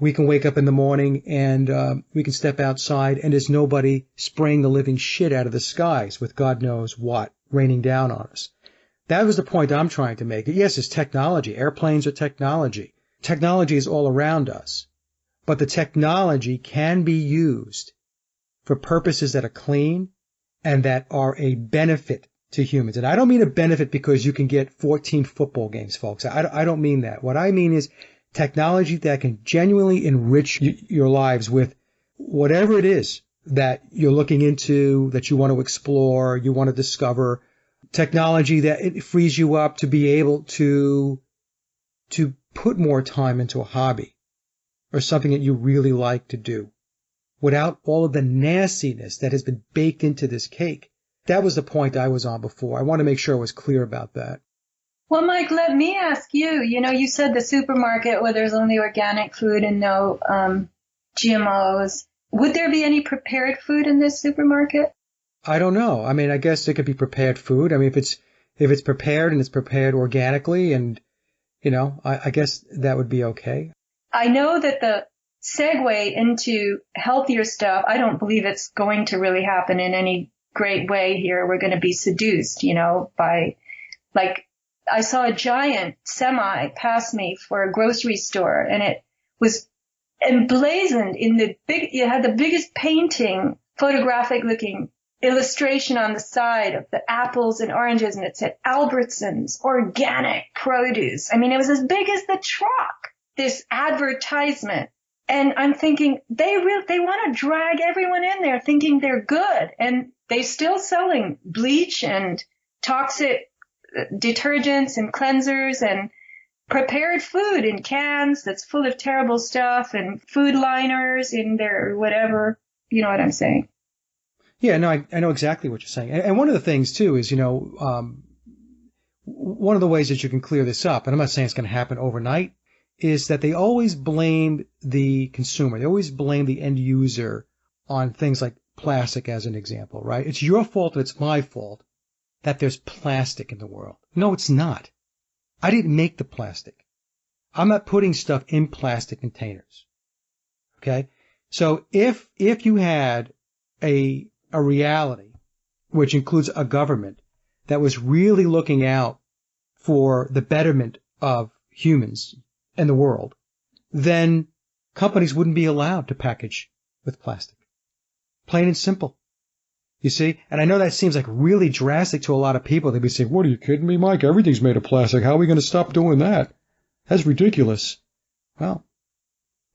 [SPEAKER 1] We can wake up in the morning and we can step outside and there's nobody spraying the living shit out of the skies with God knows what raining down on us. That was the point I'm trying to make. Yes, it's technology. Airplanes are technology. Technology is all around us. But the technology can be used for purposes that are clean and that are a benefit to humans. And I don't mean a benefit because you can get 14 football games, folks. I don't mean that. What I mean is technology that can genuinely enrich your lives with whatever it is that you're looking into, that you want to explore, you want to discover. Technology that it frees you up to be able to put more time into a hobby or something that you really like to do without all of the nastiness that has been baked into this cake. That was the point I was on before. I want to make sure I was clear about that.
[SPEAKER 2] Well, Mike, let me ask you, you said the supermarket where there's only organic food and no GMOs. Would there be any prepared food in this supermarket?
[SPEAKER 1] I don't know. I mean, I guess it could be prepared food. I mean, if it's prepared and it's prepared organically and, I guess that would be okay. I
[SPEAKER 2] know that the segue into healthier stuff, I don't believe it's going to really happen in any great way here. We're going to be seduced, by, like, I saw a giant semi pass me for a grocery store and it was emblazoned in it had the biggest painting, photographic looking illustration on the side of the apples and oranges, and it said Albertsons organic produce. I mean, it was as big as the truck, this advertisement. And I'm thinking they want to drag everyone in there thinking they're good, and they still selling bleach and toxic detergents and cleansers and prepared food in cans that's full of terrible stuff and food liners in their whatever. You know what I'm saying?
[SPEAKER 1] Yeah, no, I know exactly what you're saying. And one of the things, too, is, one of the ways that you can clear this up, and I'm not saying it's going to happen overnight, is that they always blame the consumer. They always blame the end user on things like plastic, as an example, right? It's your fault and it's my fault that there's plastic in the world. No, it's not. I didn't make the plastic. I'm not putting stuff in plastic containers. Okay? So if you had a reality, which includes a government that was really looking out for the betterment of humans and the world, then companies wouldn't be allowed to package with plastic. Plain and simple. You see? And I know that seems like really drastic to a lot of people. They'd be saying, what, are you kidding me, Mike? Everything's made of plastic. How are we going to stop doing that? That's ridiculous. Well,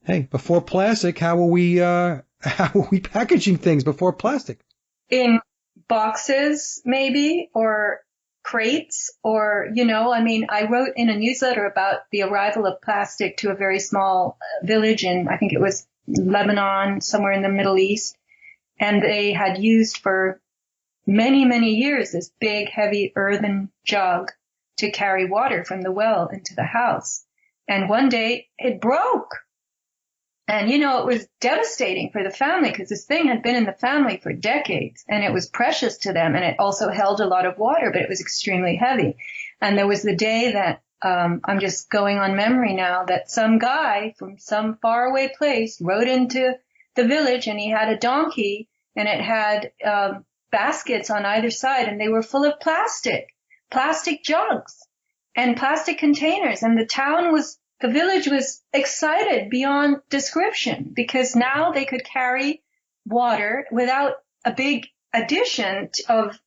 [SPEAKER 1] hey, before plastic, how are we packaging things before plastic?
[SPEAKER 2] In boxes, maybe, or crates, or, I wrote in a newsletter about the arrival of plastic to a very small village in, I think it was Lebanon, somewhere in the Middle East. And they had used for many, many years this big, heavy earthen jug to carry water from the well into the house. And one day it broke. And, it was devastating for the family because this thing had been in the family for decades and it was precious to them. And it also held a lot of water, but it was extremely heavy. And there was the day that, I'm just going on memory now, that some guy from some faraway place rode into the village and he had a donkey and it had, baskets on either side and they were full of plastic jugs and plastic containers. And the village was excited beyond description because now they could carry water without a big addition of,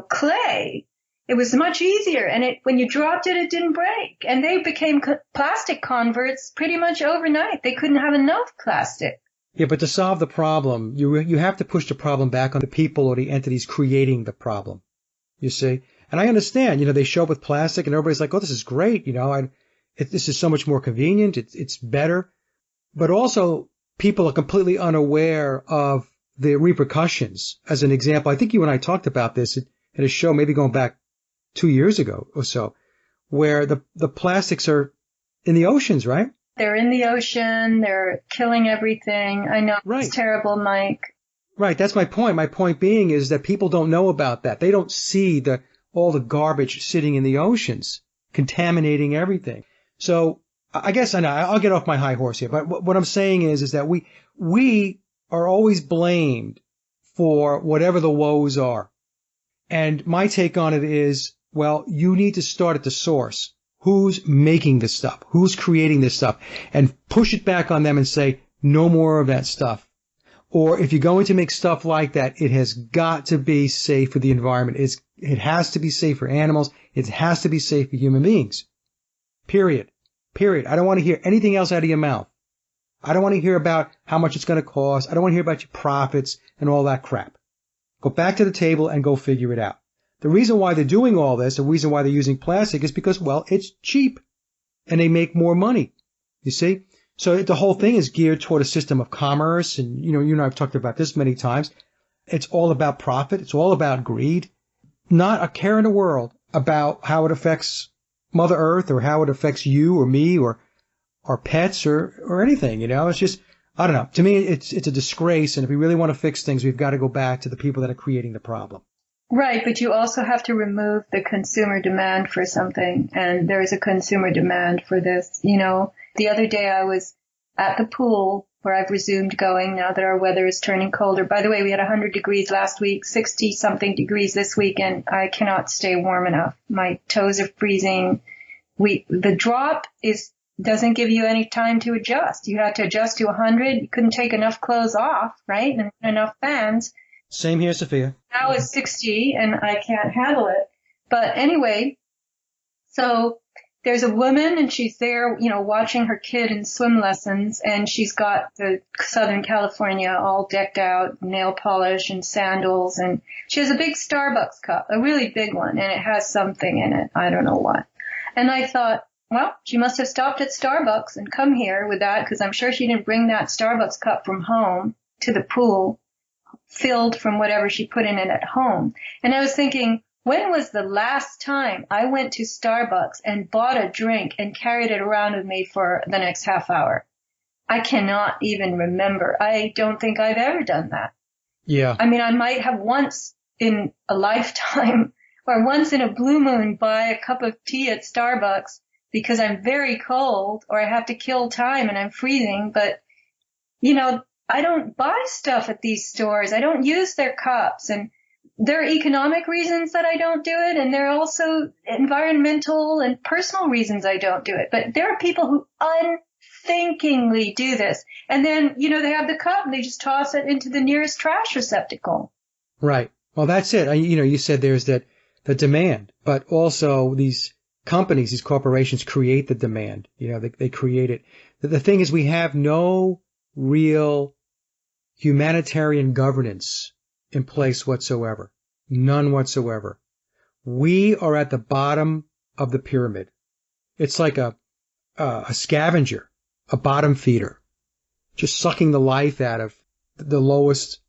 [SPEAKER 2] clay. It was much easier. And when you dropped it, it didn't break. And they became plastic converts pretty much overnight. They couldn't have enough plastic.
[SPEAKER 1] Yeah, but to solve the problem, you have to push the problem back on the people or the entities creating the problem, you see. And I understand, they show up with plastic and everybody's like, oh, this is great, this is so much more convenient, it's better. But also, people are completely unaware of the repercussions. As an example, I think you and I talked about this at a show maybe going back 2 years ago or so, where the plastics are in the oceans, right?
[SPEAKER 2] They're in the ocean. They're killing everything. I know.
[SPEAKER 1] Right.
[SPEAKER 2] It's terrible, Mike.
[SPEAKER 1] Right. That's my point. My point being is that people don't know about that. They don't see all the garbage sitting in the oceans, contaminating everything. So I guess I'll get off my high horse here. But what I'm saying is that we are always blamed for whatever the woes are. And my take on it is, well, you need to start at the source. Who's making this stuff? Who's creating this stuff? And push it back on them and say, no more of that stuff. Or if you're going to make stuff like that, it has got to be safe for the environment. It has to be safe for animals. It has to be safe for human beings. Period. I don't want to hear anything else out of your mouth. I don't want to hear about how much it's going to cost. I don't want to hear about your profits and all that crap. Go back to the table and go figure it out. The reason why they're doing all this, the reason why they're using plastic is because, well, it's cheap and they make more money. You see? So the whole thing is geared toward a system of commerce. And, you and I have talked about this many times. It's all about profit. It's all about greed. Not a care in the world about how it affects Mother Earth or how it affects you or me or our pets or anything. It's just, I don't know. To me, it's a disgrace. And if we really want to fix things, we've got to go back to the people that are creating the problem.
[SPEAKER 2] Right, but you also have to remove the consumer demand for something, and there is a consumer demand for this. The other day I was at the pool where I've resumed going now that our weather is turning colder. By the way, we had 100 degrees last week, 60-something degrees this week, and I cannot stay warm enough. My toes are freezing. The drop doesn't give you any time to adjust. You have to adjust to 100. You couldn't take enough clothes off, right, and enough fans.
[SPEAKER 1] Same here, Sophia.
[SPEAKER 2] Now it's 60 and I can't handle it. But anyway, so there's a woman and she's there, watching her kid in swim lessons, and she's got the Southern California all decked out, nail polish and sandals, and she has a big Starbucks cup, a really big one, and it has something in it. I don't know what. And I thought, well, she must have stopped at Starbucks and come here with that, because I'm sure she didn't bring that Starbucks cup from home to the pool, filled from whatever she put in it at home. And I was thinking, when was the last time I went to Starbucks and bought a drink and carried it around with me for the next half hour? I cannot even remember. I don't think I've ever done that.
[SPEAKER 1] Yeah.
[SPEAKER 2] I mean, I might have once in a lifetime or once in a blue moon buy a cup of tea at Starbucks because I'm very cold or I have to kill time and I'm freezing. But, I don't buy stuff at these stores. I don't use their cups. And there are economic reasons that I don't do it. And there are also environmental and personal reasons I don't do it. But there are people who unthinkingly do this. And then, they have the cup and they just toss it into the nearest trash receptacle. Right.
[SPEAKER 1] Well, that's it. You said there's the demand, but also these companies, these corporations create the demand. They create it. The thing is, we have no real humanitarian governance in place whatsoever. None whatsoever. We are at the bottom of the pyramid. It's like a scavenger, a bottom feeder, just sucking the life out of the lowest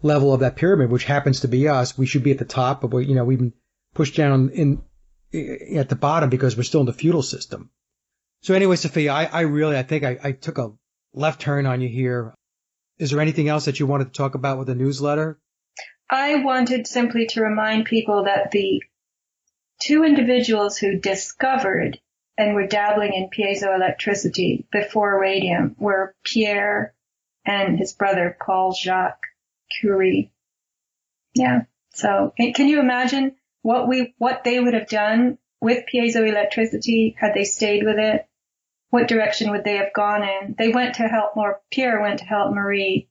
[SPEAKER 1] level of that pyramid, which happens to be us. We should be at the top, but we've been pushed down at the bottom because we're still in the feudal system. So anyway, Sophia, I think I took a left turn on you here. Is there anything else that you wanted to talk about with the newsletter?
[SPEAKER 2] I wanted simply to remind people that the two individuals who discovered and were dabbling in piezoelectricity before radium were Pierre and his brother Paul-Jacques Curie. Yeah. So can you imagine what they would have done with piezoelectricity had they stayed with it? What direction would they have gone in? Pierre went to help Marie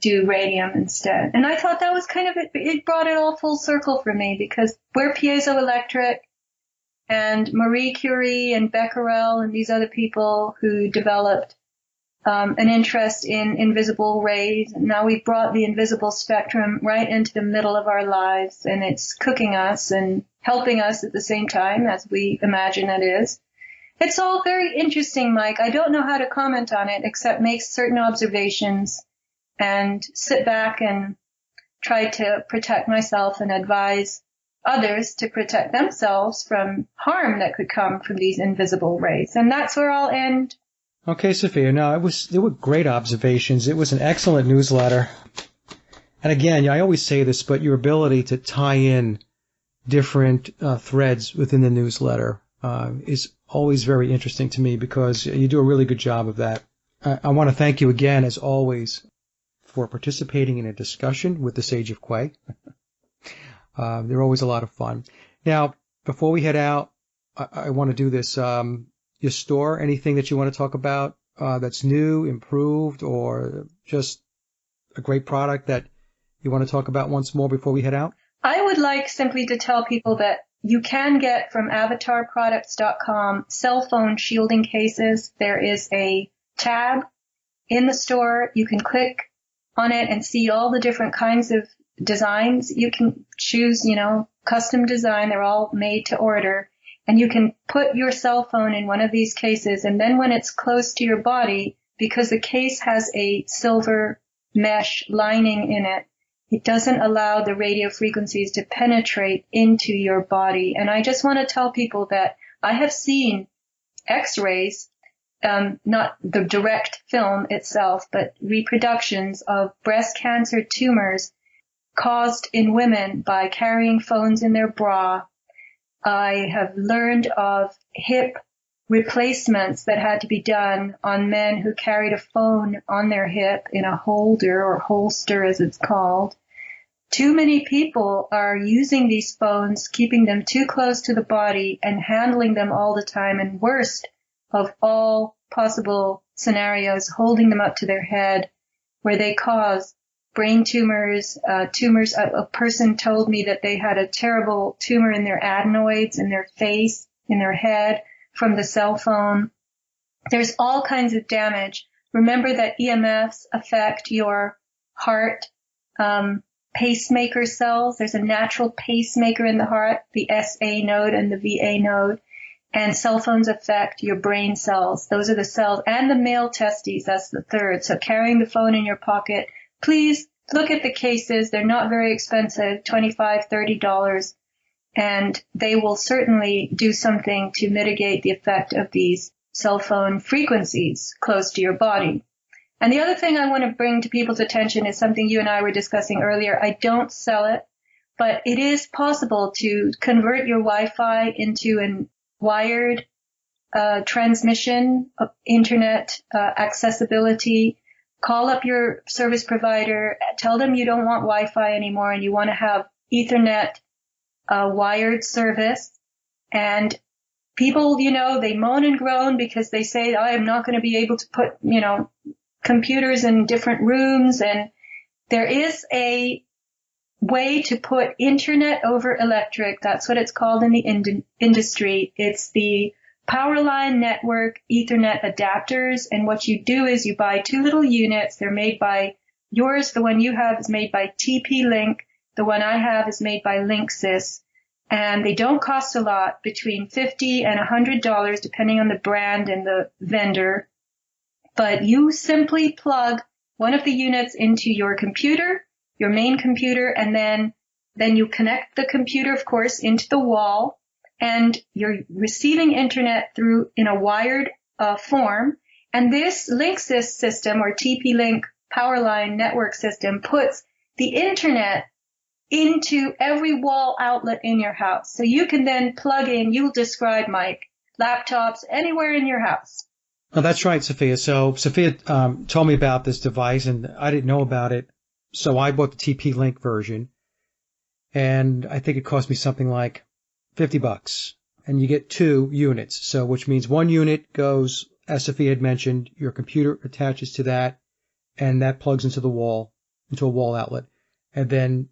[SPEAKER 2] do radium instead. And I thought that was kind of it brought it all full circle for me, because we're piezoelectric, and Marie Curie and Becquerel and these other people who developed an interest in invisible rays. And now we've brought the invisible spectrum right into the middle of our lives, and it's cooking us and helping us at the same time as we imagine it is. It's all very interesting, Mike. I don't know how to comment on it except make certain observations and sit back and try to protect myself and advise others to protect themselves from harm that could come from these invisible rays. And that's where I'll end.
[SPEAKER 1] Okay, Sophia. No, they were great observations. It was an excellent newsletter. And again, I always say this, but your ability to tie in different threads within the newsletter is always very interesting to me, because you do a really good job of that. I want to thank you again, as always, for participating in a discussion with the Sage of Quay. They're always a lot of fun. Now, before we head out, I want to do this. Your store, anything that you want to talk about that's new, improved, or just a great product that you want to talk about once more before we head out?
[SPEAKER 2] I would like simply to tell people that you can get from avatarproducts.com cell phone shielding cases. There is a tab in the store. You can click on it and see all the different kinds of designs. You can choose, custom design. They're all made to order. And you can put your cell phone in one of these cases, and then when it's close to your body, because the case has a silver mesh lining in it, it doesn't allow the radio frequencies to penetrate into your body. And I just want to tell people that I have seen X-rays, not the direct film itself, but reproductions of breast cancer tumors caused in women by carrying phones in their bra. I have learned of hip replacements that had to be done on men who carried a phone on their hip in a holder, or holster as it's called. Too many people are using these phones, keeping them too close to the body and handling them all the time, and worst of all possible scenarios, holding them up to their head, where they cause brain tumors. A person told me that they had a terrible tumor in their adenoids, in their face, in their head, from the cell phone. There's all kinds of damage. Remember that EMFs affect your heart pacemaker cells. There's a natural pacemaker in the heart, the SA node and the VA node. And cell phones affect your brain cells. Those are the cells. And the male testes, that's the third. So carrying the phone in your pocket, please look at the cases. They're not very expensive, $25, $30. And they will certainly do something to mitigate the effect of these cell phone frequencies close to your body. And the other thing I want to bring to people's attention is something you and I were discussing earlier. I don't sell it, but it is possible to convert your Wi-Fi into an wired transmission of internet accessibility. Call up your service provider, tell them you don't want Wi-Fi anymore and you want to have Ethernet wired service. And people, they moan and groan because they say, I am not going to be able to put, computers in different rooms. And there is a way to put internet over electric. That's what it's called in the industry. It's the power line network Ethernet adapters. And what you do is you buy two little units. They're made by yours. The one you have is made by TP-Link. The one I have is made by Linksys. And they don't cost a lot, between $50 and $100, depending on the brand and the vendor. But you simply plug one of the units into your computer, your main computer, and then you connect the computer, of course, into the wall, and you're receiving internet through in a wired form, And this Linksys system, or TP-Link Powerline Network System, puts the internet into every wall outlet in your house. So you can then plug in, you'll describe, Mike, laptops anywhere in your house.
[SPEAKER 1] Oh, that's right, Sophia. So Sophia told me about this device, and I didn't know about it. So I bought the TP-Link version, and I think it cost me something like $50. And you get 2 units. So which means 1 unit goes, as Sophia had mentioned, your computer attaches to that, and that plugs into the wall, into a wall outlet. And then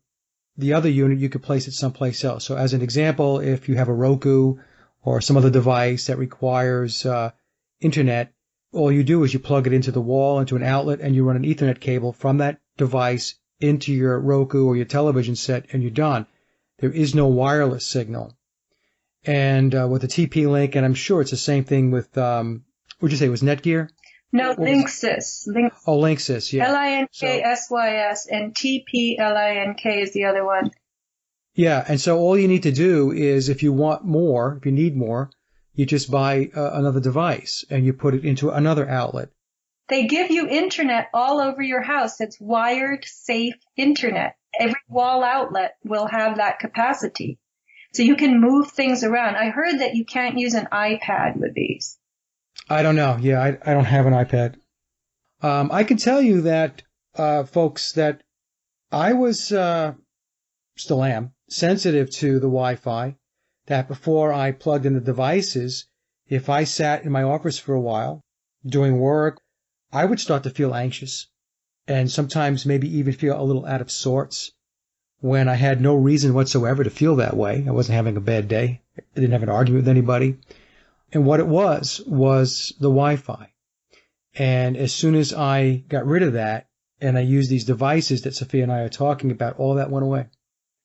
[SPEAKER 1] the other unit, you could place it someplace else. So as an example, if you have a Roku or some other device that requires internet, all you do is you plug it into the wall, into an outlet, and you run an Ethernet cable from that device into your Roku or your television set, and you're done. There is no wireless signal. And with the TP-Link, and I'm sure it's the same thing with, would you say it was Netgear?
[SPEAKER 2] No, Linksys.
[SPEAKER 1] Oh, Linksys, yeah.
[SPEAKER 2] Linksys, and TP-Link is the other one.
[SPEAKER 1] Yeah, and so all you need to do is, if you want more, if you need more, you just buy another device and you put it into another outlet.
[SPEAKER 2] They give you internet all over your house. It's wired, safe internet. Every wall outlet will have that capacity. So you can move things around. I heard that you can't use an iPad with these.
[SPEAKER 1] I don't know. Yeah, I don't have an iPad. I can tell you that, folks, that I was, still am, sensitive to the Wi-Fi, that before I plugged in the devices, if I sat in my office for a while doing work, I would start to feel anxious and sometimes maybe even feel a little out of sorts when I had no reason whatsoever to feel that way. I wasn't having a bad day. I didn't have an argument with anybody. And what it was the Wi-Fi. And as soon as I got rid of that and I used these devices that Sophia and I are talking about, all that went away.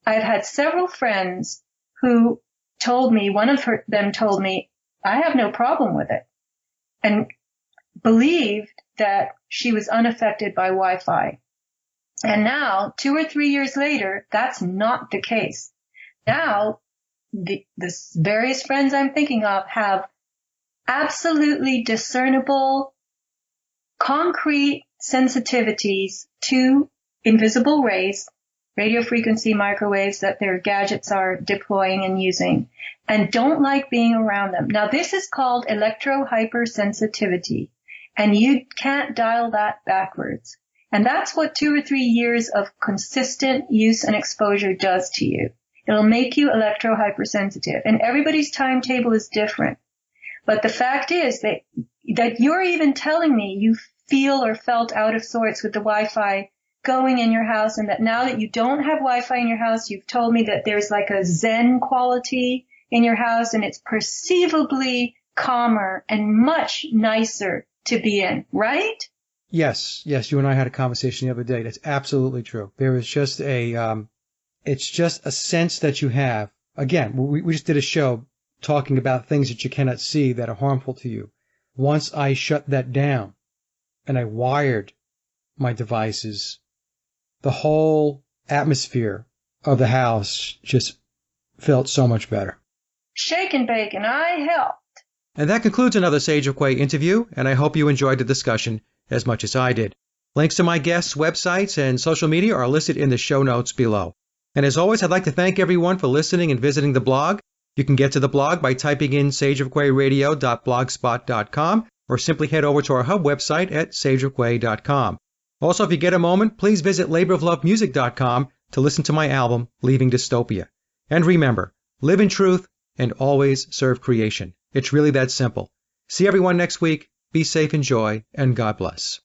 [SPEAKER 2] I've had several friends who told me, one of them told me, I have no problem with it, and believed that she was unaffected by Wi-Fi. And now, 2 or 3 years later, that's not the case. Now, the various friends I'm thinking of have absolutely discernible, concrete sensitivities to invisible rays, radio frequency microwaves that their gadgets are deploying and using, and don't like being around them. Now, this is called electro-hypersensitivity, and you can't dial that backwards. And that's what 2 or 3 years of consistent use and exposure does to you. It'll make you electro-hypersensitive, and everybody's timetable is different. But the fact is that you're even telling me you feel or felt out of sorts with the Wi-Fi going in your house, and that now that you don't have Wi-Fi in your house, you've told me that there's like a Zen quality in your house, and it's perceivably calmer and much nicer to be in, right?
[SPEAKER 1] Yes, you and I had a conversation the other day. That's absolutely true. There is just it's just a sense that you have. Again, we just did a show talking about things that you cannot see that are harmful to you. Once I shut that down and I wired my devices, the whole atmosphere of the house just felt so much better.
[SPEAKER 2] Shake and bake, and I helped.
[SPEAKER 1] And that concludes another Sage of Quay interview, and I hope you enjoyed the discussion as much as I did. Links to my guests' websites and social media are listed in the show notes below. And as always, I'd like to thank everyone for listening and visiting the blog. You can get to the blog by typing in sageofquayradio.blogspot.com or simply head over to our hub website at sageofquay.com. Also, if you get a moment, please visit laboroflovemusic.com to listen to my album, Leaving Dystopia. And remember, live in truth and always serve creation. It's really that simple. See everyone next week. Be safe, enjoy, and God bless.